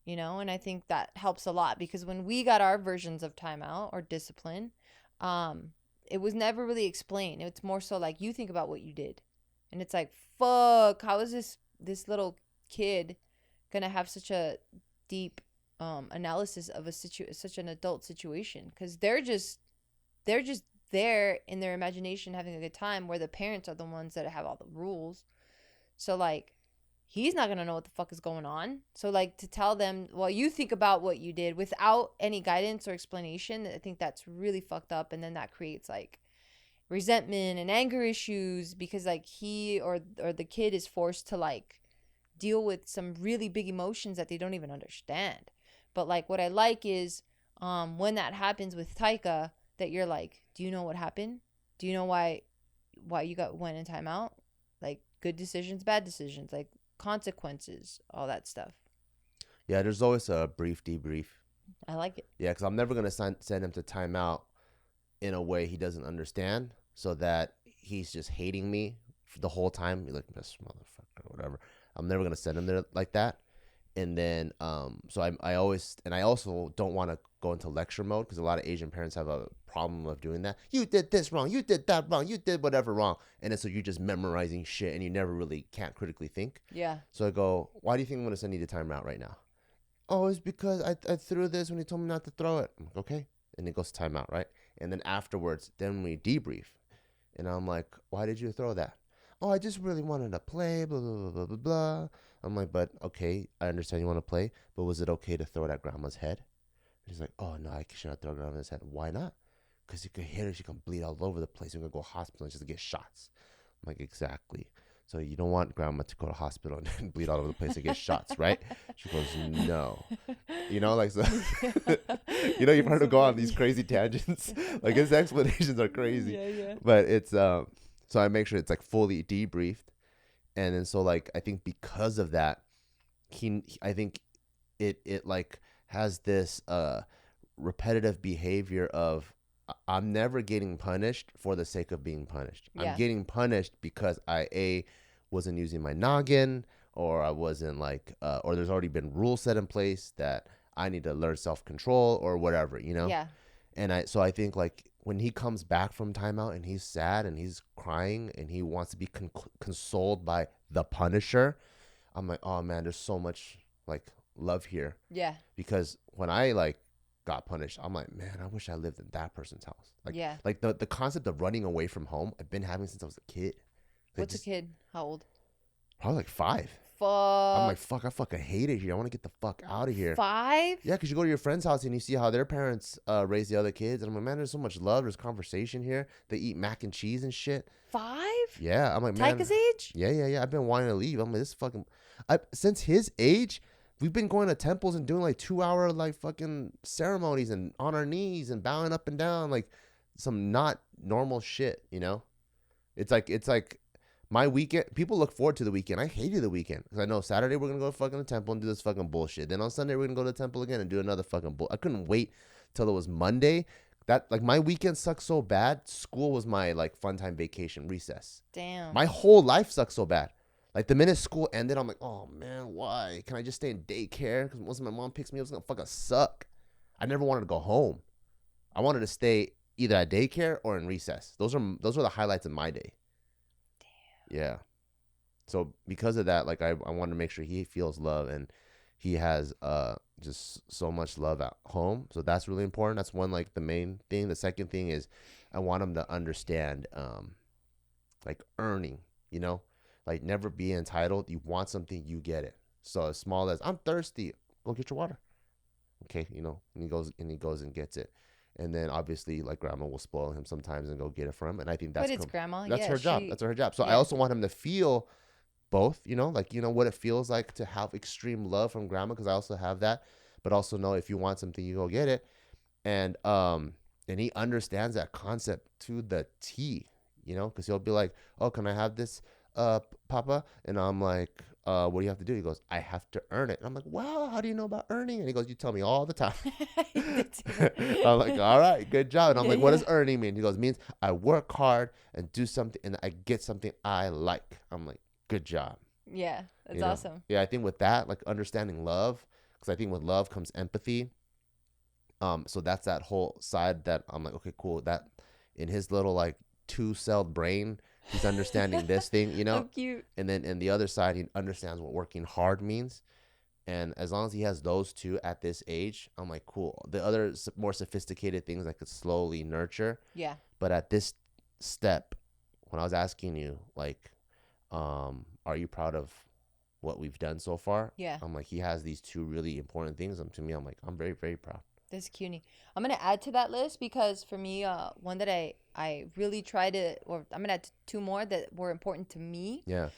You know, and I think that helps a lot because when we got our versions of timeout or discipline, it was never really explained. It's more so like you think about what you did. And it's like, fuck, how is this little kid gonna have such a deep analysis of such an adult situation? Because they're just there in their imagination having a good time, where the parents are the ones that have all the rules. So like, he's not gonna know what the fuck is going on. So like, to tell them, well, you think about what you did without any guidance or explanation, I think that's really fucked up. And then that creates like resentment and anger issues because like he or the kid is forced to like deal with some really big emotions that they don't even understand. But like what I like is when that happens with Taika, that you're like, do you know what happened? Do you know why you went in timeout? Like good decisions, bad decisions, like consequences, all that stuff. Yeah, there's always a brief debrief. I like it. Yeah, because I'm never gonna send him to timeout in a way he doesn't understand, so that he's just hating me the whole time. He's like, this motherfucker, or whatever. I'm never gonna send him there like that. And then, so I also don't want to go into lecture mode because a lot of Asian parents have a problem of doing that. You did this wrong. You did that wrong. You did whatever wrong. And then so you're just memorizing shit and you never really can't critically think. Yeah. So I go, why do you think I'm going to send you to timeout right now? Oh, it's because I threw this when he told me not to throw it. I'm like, okay. And it goes to timeout, right? And then afterwards, then we debrief. And I'm like, why did you throw that? Oh, I just really wanted to play, blah, blah, blah, blah, blah, blah. I'm like, but okay, I understand you want to play, but was it okay to throw it at grandma's head? And he's like, oh, no, I should not throw it at grandma's head. Why not? Because you could hit her, she can bleed all over the place. You're going to go to hospital and just get shots. I'm like, exactly. So you don't want grandma to go to hospital and bleed all over the place and get shots, right? She goes, no. You know, like, so, you know, you've heard her go on these crazy tangents. Like, his explanations are crazy. Yeah. But it's, so I make sure it's like fully debriefed. And then so like I think because of that, I think it like has this repetitive behavior of I'm never getting punished for the sake of being punished. Yeah. I'm getting punished because I wasn't using my noggin, or I wasn't like or there's already been rules set in place that I need to learn self-control or whatever, you know? Yeah. And I think like when he comes back from timeout and he's sad and he's crying and he wants to be consoled by the Punisher, I'm like, oh man, there's so much like love here. Yeah. Because when I like got punished, I'm like, man, I wish I lived in that person's house. Like, yeah. Like the concept of running away from home, I've been having since I was a kid. Like, what's a kid? How old? Probably like 5. Fuck. I'm like, fuck, I fucking hate it here. I want to get the fuck out of here. 5? Yeah, because you go to your friend's house and you see how their parents raise the other kids. And I'm like, man, there's so much love. There's conversation here. They eat mac and cheese and shit. 5? Yeah. I'm like, man. Taika's age? Yeah. I've been wanting to leave. I'm like, this fucking... since his age, we've been going to temples and doing like 2-hour like fucking ceremonies and on our knees and bowing up and down. Like some not normal shit, you know? It's like... My weekend, people look forward to the weekend. I hated the weekend because I know Saturday we're going to go to fucking the temple and do this fucking bullshit. Then on Sunday we're going to go to the temple again and do another fucking bull. I couldn't wait till it was Monday. That like my weekend sucked so bad. School was my like fun time vacation recess. Damn. My whole life sucked so bad. Like the minute school ended, I'm like, oh man, why? Can I just stay in daycare? Because once my mom picks me up, it's going to fucking suck. I never wanted to go home. I wanted to stay either at daycare or in recess. Those are the highlights of my day. Yeah. So because of that, like I want to make sure he feels love and he has just so much love at home. So that's really important. That's one, like the main thing. The second thing is I want him to understand like earning, you know, like never be entitled. You want something, you get it. So as small as I'm thirsty, go get your water. Okay, you know, and he goes and gets it. And then obviously, like, grandma will spoil him sometimes and go get it from him. And I think But it's grandma. that's Yeah, her job. That's her job. So I yeah. also want him to feel both, like, what it feels like to have extreme love from grandma, because I also have that. But also know if you want something, you go get it. And he understands that concept to the T, because he'll be like, oh, can I have this, Papa? And I'm like, what do you have to do? He goes, I have to earn it. And I'm like, wow, how do you know about earning? And he goes, you tell me all the time. I'm like, all right, good job. And I'm like, what does earning mean? He goes, it means I work hard and do something and I get something I like. I'm like, good job. Yeah, that's awesome. Yeah, I think with that, like, understanding love, because I think with love comes empathy. So that's that whole side that I'm like, okay, cool. That in his little, like, 2-celled brain, he's understanding this thing, So cute. And then in the other side, he understands what working hard means. And as long as he has those two at this age, I'm like, cool. The other more sophisticated things I could slowly nurture. Yeah. But at this step, when I was asking you, like, are you proud of what we've done so far? Yeah. I'm like, he has these two really important things. And to me, I'm like, I'm very, very proud. That's cutie. I'm going to add to that list because for me, one that I really try to, or I'm going to add two more that were important to me. Yeah.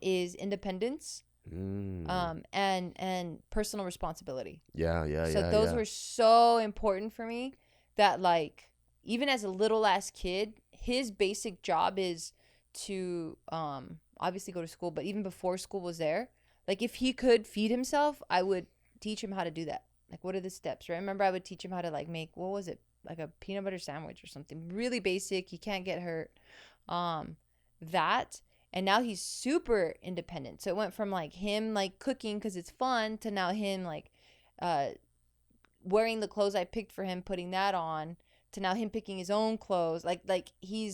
Is independence. And personal responsibility. So those were so important for me that, like, even as a little ass kid, his basic job is to obviously go to school, but even before school was there, like, if he could feed himself, I would teach him how to do that. Like, what are the steps, right? Remember, I would teach him how to, like, make, what was it, like a peanut butter sandwich or something really basic. He can't get hurt. That. And now he's super independent. So it went from, like, him, like, cooking because it's fun to now him, like, wearing the clothes I picked for him, putting that on, to now him picking his own clothes. Like he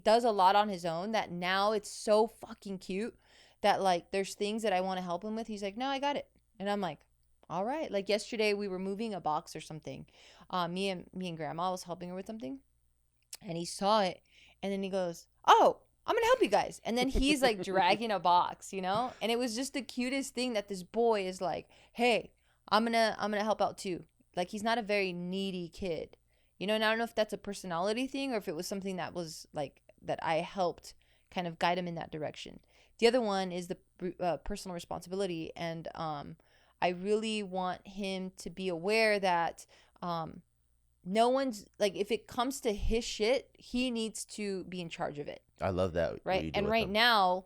does a lot on his own that now it's so fucking cute that, like, there's things that I want to help him with. He's like, no, I got it. And I'm like, all right. Like, yesterday we were moving a box or something. Me and grandma was helping her with something, and he saw it, and then he goes, oh, I'm going to help you guys. And then he's, like, dragging a box, and it was just the cutest thing that this boy is like, hey, I'm going to help out too. Like, he's not a very needy kid, and I don't know if that's a personality thing or if it was something that was, like, that I helped kind of guide him in that direction. The other one is the personal responsibility. And, I really want him to be aware that, no one's, like, if it comes to his shit, he needs to be in charge of it. I love that. Right. And right now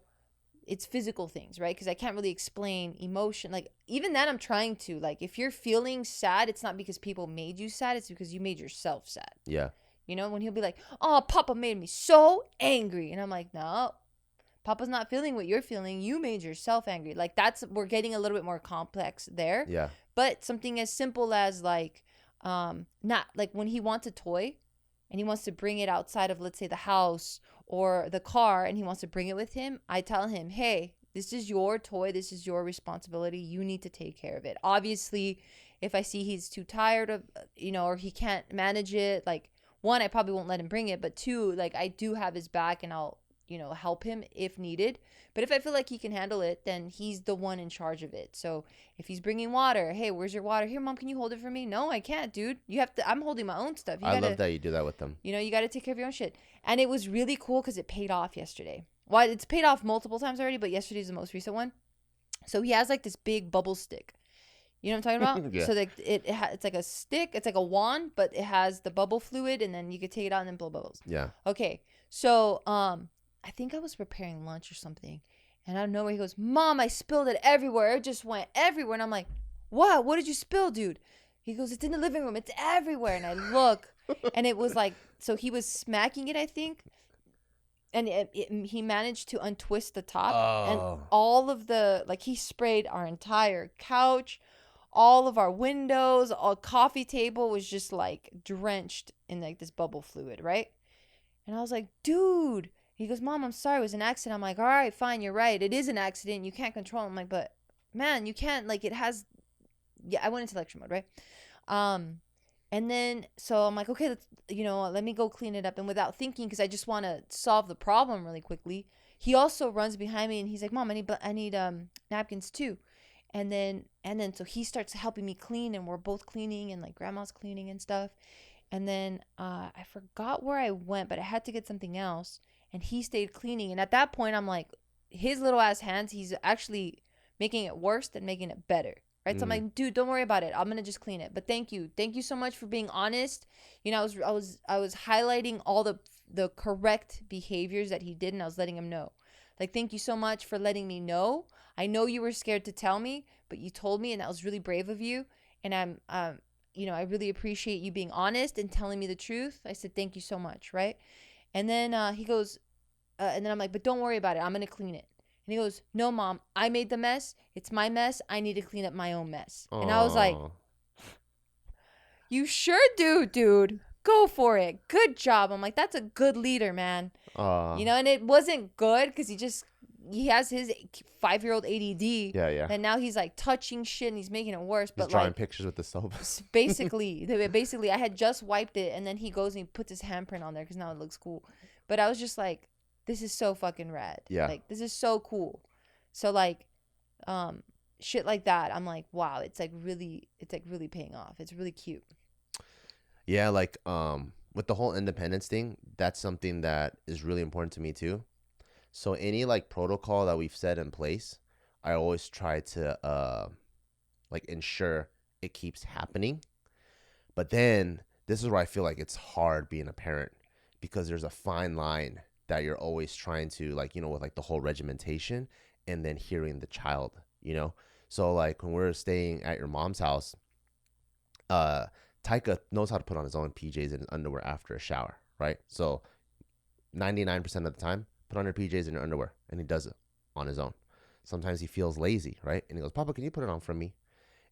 it's physical things, right? Because I can't really explain emotion. Like, even that I'm trying to, like, if you're feeling sad, it's not because people made you sad. It's because you made yourself sad. Yeah. When he'll be like, oh, Papa made me so angry. And I'm like, no, Papa's not feeling what you're feeling. You made yourself angry. Like, we're getting a little bit more complex there. Yeah. But something as simple as, like, not like when he wants a toy and he wants to bring it outside of, let's say, the house or the car, and he wants to bring it with him, I tell him, hey, this is your toy. This is your responsibility. You need to take care of it. Obviously, if I see he's too tired of, or he can't manage it, like, one, I probably won't let him bring it. But two, like, I do have his back and I'll, help him if needed. But if I feel like he can handle it, then he's the one in charge of it. So if he's bringing water, hey, where's your water? Here, Mom, can you hold it for me? No, I can't, dude. You have to, I'm holding my own stuff. I love that you do that with them. You got to take care of your own shit. And it was really cool because it paid off yesterday. Well, it's paid off multiple times already, but yesterday's the most recent one. So he has, like, this big bubble stick. You know what I'm talking about? Yeah. So, like, it's like a stick. It's like a wand, but it has the bubble fluid, and then you could take it out and then blow bubbles. Yeah. Okay. So, I think I was preparing lunch or something, and out of nowhere he goes, Mom, I spilled it everywhere. It just went everywhere. And I'm like, what? What did you spill, dude? He goes, it's in the living room. It's everywhere. And I look, and it was like, so he was smacking it, I think. And he managed to untwist the top. Oh. And all of the, like, he sprayed our entire couch, all of our windows, our coffee table was just, like, drenched in, like, this bubble fluid, right? And I was like, dude. He goes, Mom, I'm sorry. It was an accident. I'm like, all right, fine. You're right. It is an accident. You can't control it. I'm like, but, man, you can't, like, it has, yeah, I went into lecture mode, right? And then, so I'm like, okay, let's, let me go clean it up. And without thinking, because I just want to solve the problem really quickly, he also runs behind me and he's like, Mom, I need napkins too. And then so he starts helping me clean, and we're both cleaning, and, like, Grandma's cleaning and stuff. And then I forgot where I went, but I had to get something else. And he stayed cleaning. And at that point, I'm like, his little ass hands, he's actually making it worse than making it better. Right. So I'm like, dude, don't worry about it. I'm going to just clean it. But thank you. Thank you so much for being honest. You know, I was highlighting all the correct behaviors that he did, and I was letting him know. Like, thank you so much for letting me know. I know you were scared to tell me, but you told me, and that was really brave of you. And I'm you know, I really appreciate you being honest and telling me the truth. I said, thank you so much. Right. And then he goes, and then I'm like, but don't worry about it. I'm going to clean it. And he goes, no, Mom, I made the mess. It's my mess. I need to clean up my own mess. Aww. And I was like, you sure do, dude. Go for it. Good job. I'm like, that's a good leader, man. You know, and it wasn't good because he has his 5-year-old ADD. Yeah. And now he's like touching shit and he's making it worse. He's drawing pictures with the soap. Basically, I had just wiped it, and then he goes and he puts his handprint on there because now it looks cool. But I was just like, this is so fucking rad. Yeah. Like, this is so cool. So like, shit like that, I'm like, wow, it's like really paying off. It's really cute. Yeah, like with the whole independence thing, that's something that is really important to me too. So any like protocol that we've set in place, I always try to like ensure it keeps happening. But then this is where I feel like it's hard being a parent, because there's a fine line that you're always trying to, like, you know, with like the whole regimentation and then hearing the child, you know. So like when we're staying at your mom's house, Taika knows how to put on his own PJs and underwear after a shower, right? So 99% of the time, put on your PJs and your underwear, and he does it on his own. Sometimes he feels lazy, right? And he goes, Papa, can you put it on for me?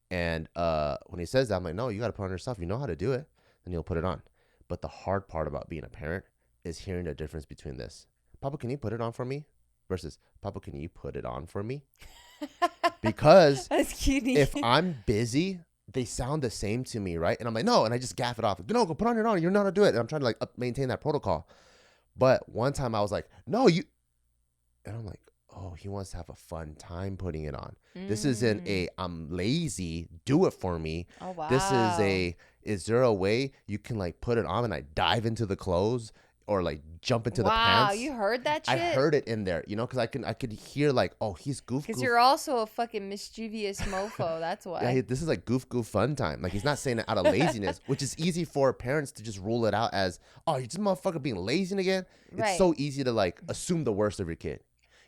And when he says that, I'm like, no, you got to put on yourself. You know how to do it. Then you'll put it on. But the hard part about being a parent is hearing the difference between this. Papa, can you put it on for me? Versus, Papa, can you put it on for me? Because if I'm busy, they sound the same to me, right? And I'm like, no. And I just gaff it off. No, go put on your own. You know how to do it. And I'm trying to like maintain that protocol. But one time I was like, no, you. And I'm like, oh, he wants to have a fun time putting it on. This isn't I'm lazy, do it for me. Oh, wow. This is there a way you can like put it on and I dive into the clothes or like jump into the pants? Wow, you heard that shit? I heard it in there, you know, because I could hear like, oh, he's goof. Because you're also a fucking mischievous mofo. That's why. Yeah, this is like goof fun time. Like, he's not saying it out of laziness, which is easy for parents to just rule it out as, oh, you're just motherfucker being lazy again. Right. It's so easy to like assume the worst of your kid.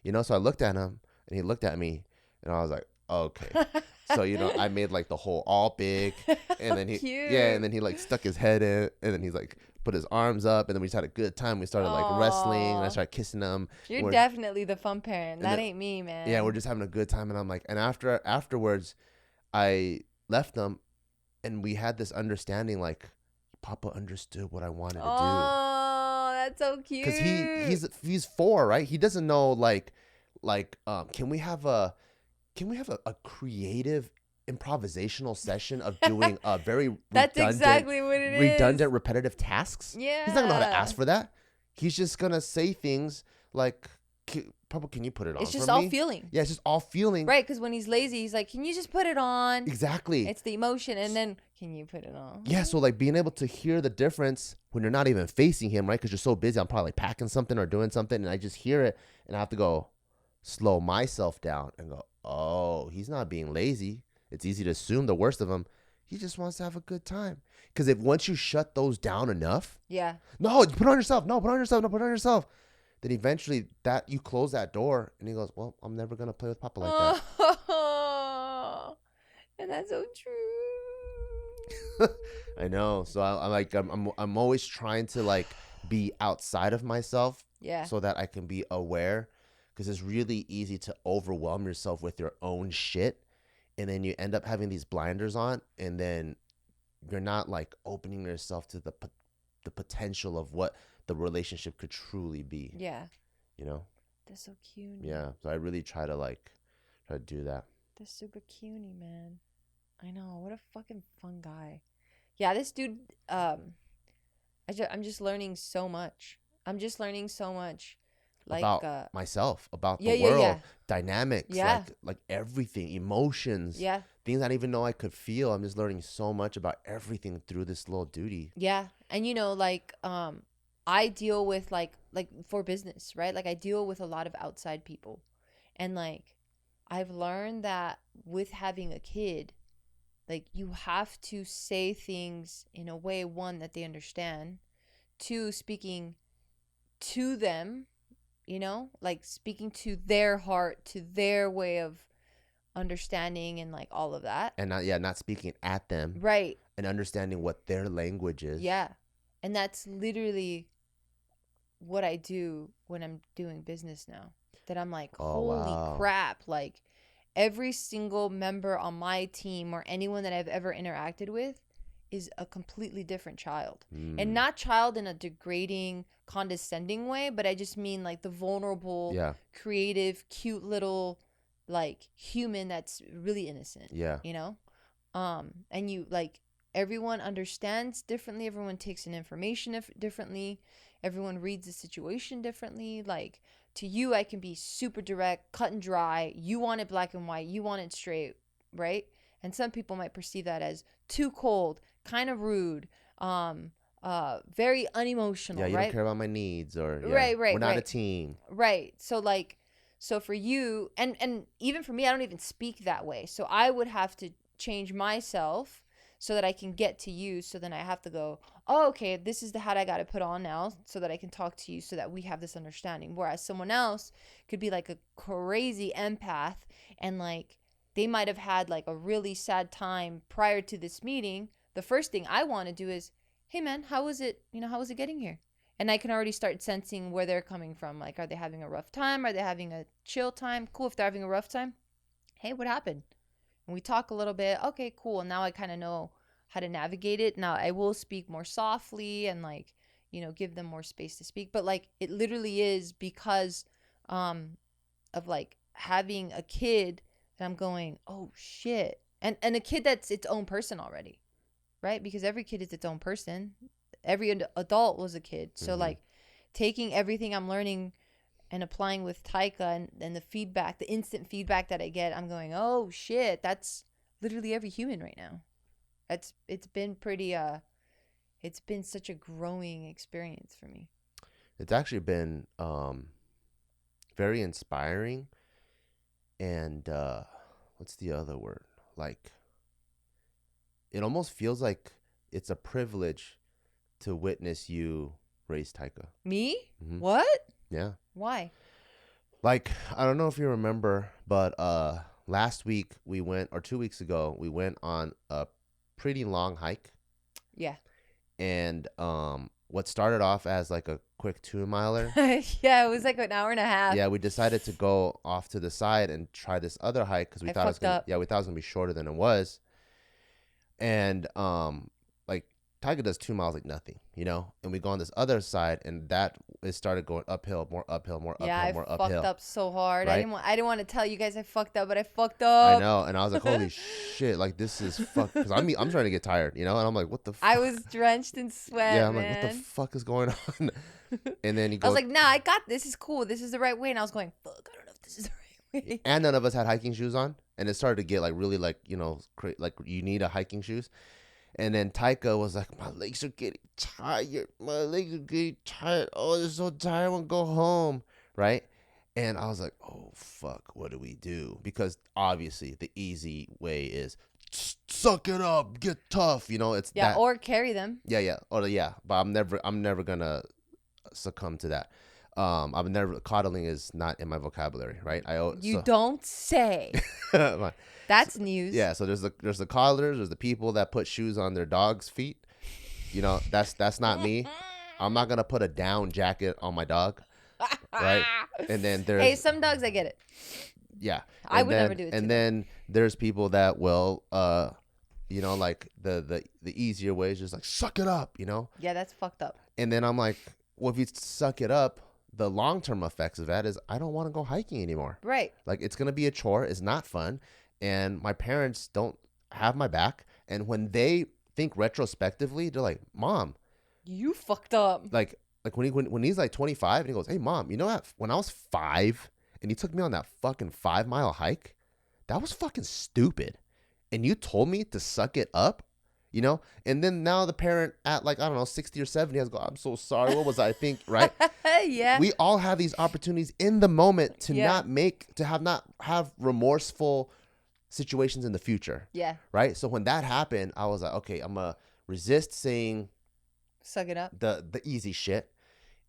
You know, so I looked at him and he looked at me and I was like, okay. So, you know, I made like the whole all big and then and then he like stuck his head in and then he's like put his arms up and then we just had a good time. We started like wrestling and I started kissing him. You're definitely the fun parent. That ain't me, man. Yeah, we're just having a good time. And I'm like, and afterwards I left them and we had this understanding like Papa understood what I wanted to do. Oh, that's so cute. Because he's 4, right? He doesn't know like can we have a creative improvisational session of doing a very that's exactly what it is. Redundant, repetitive tasks. Yeah. He's not gonna know how to ask for that. He's just gonna say things like, Papa, can you put it on? It's just for all me? feeling. Yeah, it's just all feeling. Right, because when he's lazy, he's like, can you just put it on? Exactly. It's the emotion, and then, can you put it on? Yeah, so like being able to hear the difference when you're not even facing him, right? Because you're so busy. I'm probably like packing something or doing something, and I just hear it, and I have to go slow myself down and go, oh, he's not being lazy. It's easy to assume the worst of him. He just wants to have a good time. Because if once you shut those down enough, yeah, no, put it on yourself. No, put it on yourself. No, put it on yourself. Then eventually that you close that door and he goes, well, I'm never going to play with Papa like that. Oh, and that's so true. I know. So I'm always trying to like be outside of myself. Yeah. So that I can be aware, because it's really easy to overwhelm yourself with your own shit. And then you end up having these blinders on and then you're not like opening yourself to the potential of what the relationship could truly be. Yeah. You know? That's so cute. Yeah. So I really try to do that. That's super cutie, man. I know. What a fucking fun guy. Yeah, this dude, I'm just learning so much. Like about myself, about yeah, the yeah, world, yeah. dynamics, Yeah. like everything, emotions, Yeah. things I didn't even know I could feel. I'm just learning so much about everything through this little duty. Yeah. And like I deal with like for business, right? Like I deal with a lot of outside people. And like I've learned that with having a kid, like you have to say things in a way, one, that they understand, two, speaking to them, like speaking to their heart, to their way of understanding and like all of that. And not speaking at them. Right. And understanding what their language is. Yeah. And that's literally what I do when I'm doing business now. That I'm like, holy crap. Like every single member on my team or anyone that I've ever interacted with is a completely different child. And not child in a degrading, condescending way, but I just mean like the vulnerable, creative, cute little like human that's really innocent. Yeah. And you like everyone understands differently, everyone takes in information differently, everyone reads the situation differently. Like to you, I can be super direct, cut and dry. You want it black and white, you want it straight, right? And some people might perceive that as too cold, kind of rude, very unemotional. Yeah, you right? don't care about my needs, or right, we're not a team. Right. So for you, and even for me, I don't even speak that way. So I would have to change myself so that I can get to you. So then I have to go, oh, okay, this is the hat I got to put on now so that I can talk to you so that we have this understanding. Whereas someone else could be like a crazy empath and like they might have had like a really sad time prior to this meeting. The first thing I want to do is, hey man, how was it? How was it getting here? And I can already start sensing where they're coming from. Like, are they having a rough time? Are they having a chill time? Cool. If they're having a rough time, hey, what happened? And we talk a little bit. Okay, cool. Now I kind of know how to navigate it. Now I will speak more softly and like, give them more space to speak. But like, it literally is because of like having a kid that I'm going, oh shit. And a kid that's its own person already, right? Because every kid is its own person. Every adult was a kid. So like taking everything I'm learning and applying with Taika and the feedback, the instant feedback that I get, I'm going, oh shit, that's literally every human right now. It's been pretty it's been such a growing experience for me. It's actually been very inspiring, and what's the other word? Like, it almost feels like it's a privilege to witness you raise Taika. Me? What? Yeah. Why? Like, I don't know if you remember, but last week we went, or 2 weeks ago, we went on a pretty long hike. Yeah. And what started off as like a quick 2-miler. Yeah, it was like an hour and a half. Yeah, we decided to go off to the side and try this other hike because we thought it was gonna be shorter than it was. And like Tiger does 2 miles like nothing, and we go on this other side, and that it started going uphill, more uphill, more uphill, more uphill. Yeah, I fucked up so hard. Right? I didn't want to tell you guys I fucked up, but I fucked up. I know, and I was like, holy shit, like this is fuck. Because I'm trying to get tired, and I'm like, what the fuck? I was drenched in sweat. Yeah, I'm man. like, what the fuck is going on? And then I was like, nah, I got this. Is cool. This is the right way. And I was going, fuck, I don't know if this is the right way. And none of us had hiking shoes on, and it started to get like really like like you need a hiking shoes. And then Taika was like, my legs are getting tired. My legs are getting tired. Oh, they're so tired. I want to go home. Right? And I was like, oh, fuck. What do we do? Because obviously the easy way is suck it up. Get tough. It's that. Or carry them. Yeah. Or yeah. But I'm never going to succumb to that. Coddling is not in my vocabulary. Right? Don't say. That's news. Yeah, so there's the coddlers, there's the people that put shoes on their dog's feet. That's not me. I'm not gonna put a down jacket on my dog, right? And then there's some dogs I get it. Yeah, I would never do it. And then there's people that will, like the easier way is just like suck it up, Yeah, that's fucked up. And then I'm like, well, if you suck it up, the long-term effects of that is I don't want to go hiking anymore. Right. Like it's gonna be a chore. It's not fun. And my parents don't have my back. And when they think retrospectively, they're like, Mom, you fucked up. Like, like when he's like 25 and he goes, hey mom, you know what, when I was 5 and you took me on that fucking 5-mile hike, that was fucking stupid, and you told me to suck it up, you know. And then now the parent at like, I don't know, 60 or 70 has to go, I'm so sorry, what was I think, right? Yeah. We all have these opportunities in the moment to not have remorseful situations in the future. Yeah. Right. So when that happened, I was like, okay, I'm gonna resist saying suck it up, the easy shit.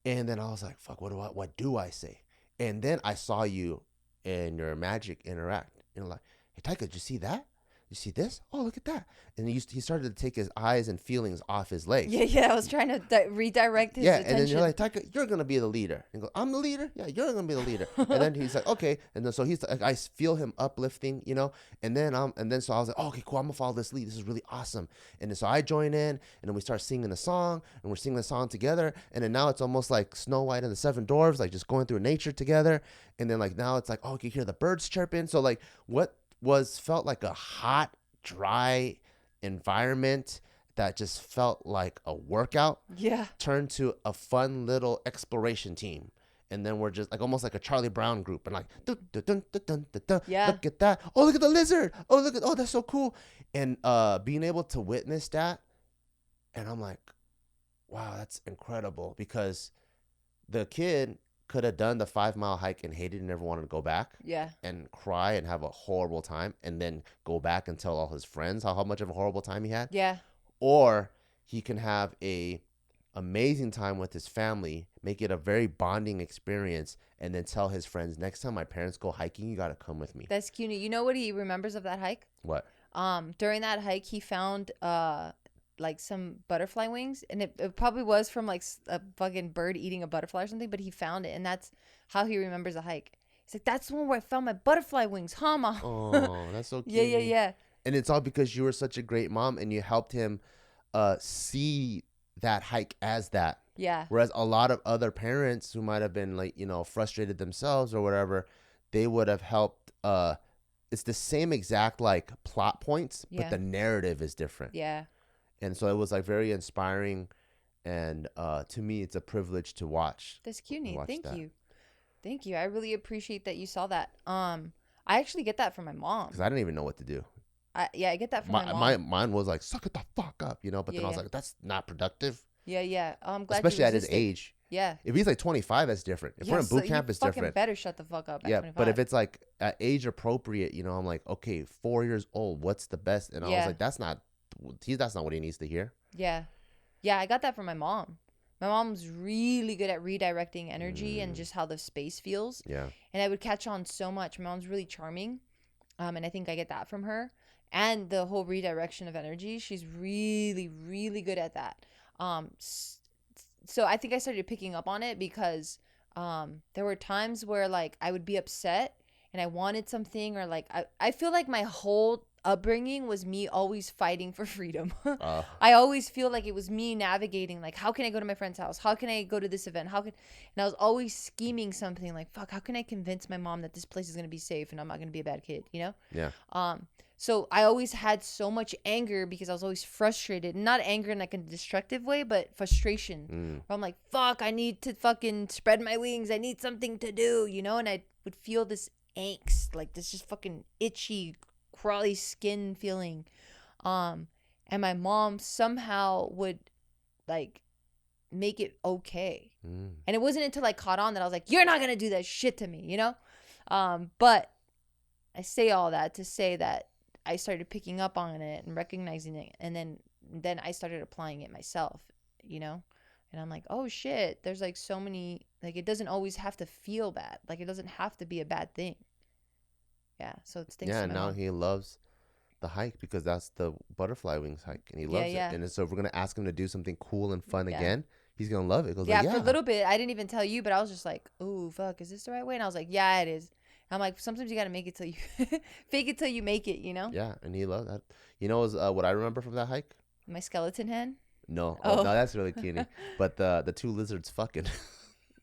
And then I was like, fuck, what do I say? And then I saw you and your magic interact. And like, hey Taika, did you see that? You see this? Oh, look at that. And he started to take his eyes and feelings off his legs. Yeah. I was trying to redirect his attention. And then you're like, Taika, you're going to be the leader. And go, I'm the leader? Yeah, you're going to be the leader. And then he's like, okay. And then so he's like, I feel him uplifting, you know. And then so I was like, oh, okay, cool. I'm going to follow this lead. This is really awesome. And then so I join in, and then we start singing the song, and we're singing the song together. And then now it's almost like Snow White and the Seven Dwarfs, like just going through nature together. And then like now it's like, oh, you can hear the birds chirping. So like what felt like a hot, dry environment that just felt like a workout turned to a fun little exploration team. And then we're just like almost like a Charlie Brown group, and like dun, dun, dun, dun, dun, dun, dun. Look at that, oh look at the lizard, oh that's so cool. And being able to witness that, and I'm like, wow, that's incredible, because the kid could have done the 5-mile hike and hated and never wanted to go back. Yeah. And cry and have a horrible time, and then go back and tell all his friends how much of a horrible time he had. Yeah. Or he can have a amazing time with his family, make it a very bonding experience, and then tell his friends, next time my parents go hiking, you got to come with me. That's cute. You know what he remembers of that hike? What? During that hike, he found like some butterfly wings, and it probably was from like a fucking bird eating a butterfly or something, but he found it, and that's how he remembers the hike. He's like, that's the one where I found my butterfly wings, huh, Mom? Oh, that's so cute. Yeah. And it's all because you were such a great mom, and you helped him see that hike as that. Yeah. Whereas a lot of other parents who might have been like, you know, frustrated themselves or whatever, they would have helped. It's the same exact like plot points, but the narrative is different. Yeah. And so it was like very inspiring, and to me, it's a privilege to watch. That's cute. Thank you. I really appreciate that you saw that. I actually get that from my mom, because I didn't even know what to do. I get that from my mom. Mine was like, suck it the fuck up, you know. But then I was like, that's not productive. Yeah. I'm glad. Especially at his age. Yeah. If he's like 25, that's different. If we're in boot camp, it's different. Better shut the fuck up. At 25. But if it's like at age appropriate, you know, I'm like, okay, 4 years old, what's the best? And I was like, that's not what he needs to hear. Yeah. I got that from my mom. My mom's really good at redirecting energy and just how the space feels. Yeah. And I would catch on so much. My mom's really charming, and I think I get that from her. And the whole redirection of energy, she's really, really good at that. So I think I started picking up on it because there were times where like I would be upset and I wanted something, or like I feel like my whole upbringing was me always fighting for freedom. I always feel like it was me navigating, like, how can I go to my friend's house? How can I go to this event? And I was always scheming something like, fuck, how can I convince my mom that this place is going to be safe and I'm not going to be a bad kid, you know? Yeah. So I always had so much anger because I was always frustrated. Not anger in like a destructive way, but frustration. Where I'm like, fuck, I need to fucking spread my wings. I need something to do, you know? And I would feel this angst, like this just fucking itchy, crawly skin feeling. And my mom somehow would like make it okay. And it wasn't until I caught on that I was like, you're not going to do that shit to me, you know? But I say all that to say that I started picking up on it and recognizing it, and then I started applying it myself, you know? And I'm like, oh shit, there's like so many, like it doesn't always have to feel bad. Like it doesn't have to be a bad thing. Yeah, so it's things. Yeah, now he loves the hike because that's the butterfly wings hike, and he loves it. And so if we're gonna ask him to do something cool and fun again, he's gonna love it. For a little bit, I didn't even tell you, but I was just like, oh fuck, is this the right way? And I was like, yeah, it is. I'm like, sometimes you gotta make it till you fake it till you make it, you know? Yeah, and he loved that. You know, what I remember from that hike? My skeleton hen. No, no, that's really cutie. But the two lizards fucking.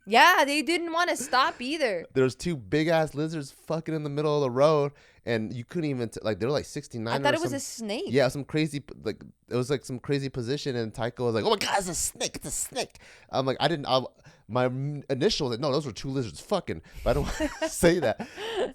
Yeah, they didn't want to stop either. There was two big ass lizards fucking in the middle of the road, and you couldn't even like they were like 69. I thought it was a snake. Yeah, some crazy like it was like some crazy position, and Taiko was like, "Oh my god, it's a snake! It's a snake!" I'm like, my initial was like, no, those were two lizards fucking, but I don't want to say that.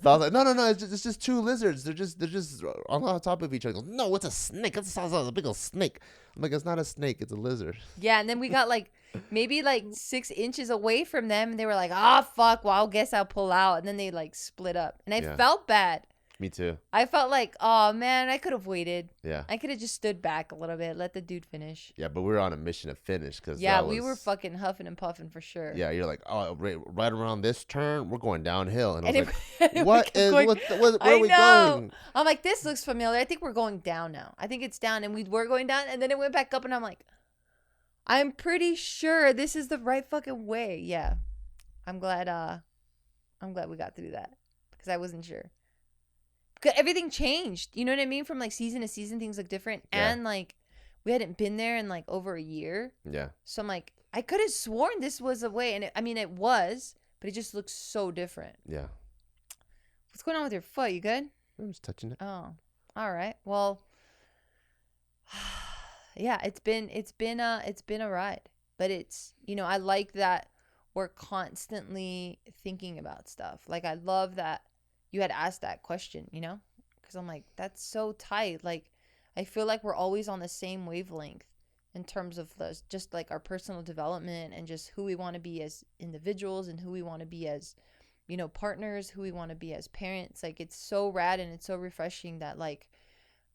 So I was like, no, it's just two lizards. They're just on top of each other. Goes, no, it's a snake. It sounds like a big old snake. I'm like, it's not a snake, it's a lizard. Yeah, and then we got like maybe like 6 inches away from them, and they were like, fuck, well, I guess I'll pull out. And then they like split up, and I felt bad. Me too. I felt like, oh man, I could have waited. Yeah. I could have just stood back a little bit, let the dude finish. Yeah, but we were on a mission to finish because we were fucking huffing and puffing for sure. Yeah, you're like, oh, right around this turn, we're going downhill, and I was like, where are we going? I'm like, this looks familiar. I think we're going down now. I think it's down, and we were going down, and then it went back up, and I'm like, I'm pretty sure this is the right fucking way. Yeah, I'm glad we got through that because I wasn't sure. Everything changed, you know what I mean? From like season to season, things look different, and like we hadn't been there in like over a year. Yeah. So I'm like, I could have sworn this was a way, and it was, but it just looks so different. Yeah. What's going on with your foot? You good? I'm just touching it. Oh, all right. Well, yeah, it's been a ride, but it's, I like that we're constantly thinking about stuff. Like I love that you had asked that question, because I'm like, that's so tight. Like, I feel like we're always on the same wavelength in terms of just like our personal development and just who we want to be as individuals and who we want to be as, partners, who we want to be as parents. Like, it's so rad and it's so refreshing that like,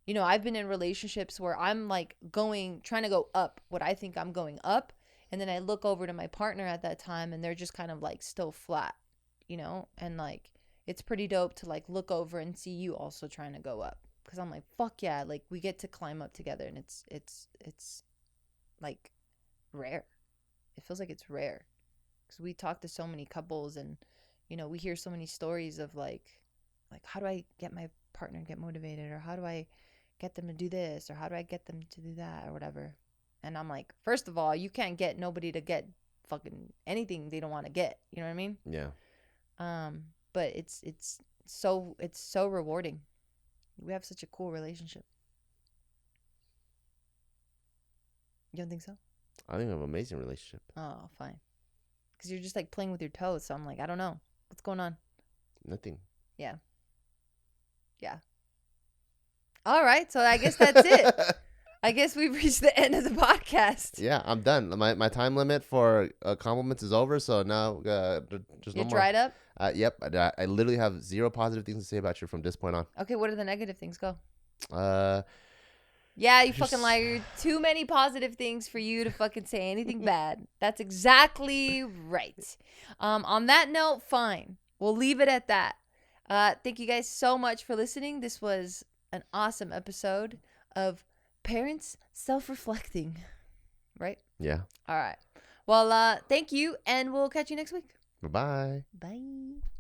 I've been in relationships where I'm like trying to go up what I think I'm going up. And then I look over to my partner at that time and they're just kind of like still flat, and like, it's pretty dope to like look over and see you also trying to go up, because I'm like, fuck yeah, like we get to climb up together, and it's like rare. It feels like it's rare because we talk to so many couples, and we hear so many stories of like how do I get my partner to get motivated, or how do I get them to do this, or how do I get them to do that, or whatever. And I'm like, first of all, you can't get nobody to get fucking anything they don't want to get. You know what I mean? Yeah. But it's so rewarding. We have such a cool relationship. You don't think so? I think we have an amazing relationship. Oh, fine. Because you're just like playing with your toes. So I'm like, I don't know. What's going on? Nothing. Yeah. All right. So I guess that's it. I guess we've reached the end of the podcast. Yeah, I'm done. My time limit for compliments is over, so now just no more. You're dried up? Yep. I literally have 0 positive things to say about you from this point on. Okay, what are the negative things? Go. Yeah, you fucking liar. Too many positive things for you to fucking say anything bad. That's exactly right. On that note, fine. We'll leave it at that. Thank you guys so much for listening. This was an awesome episode of Parents Self-Reflecting, right? Yeah. All right. Well, thank you, and we'll catch you next week. Bye-bye. Bye.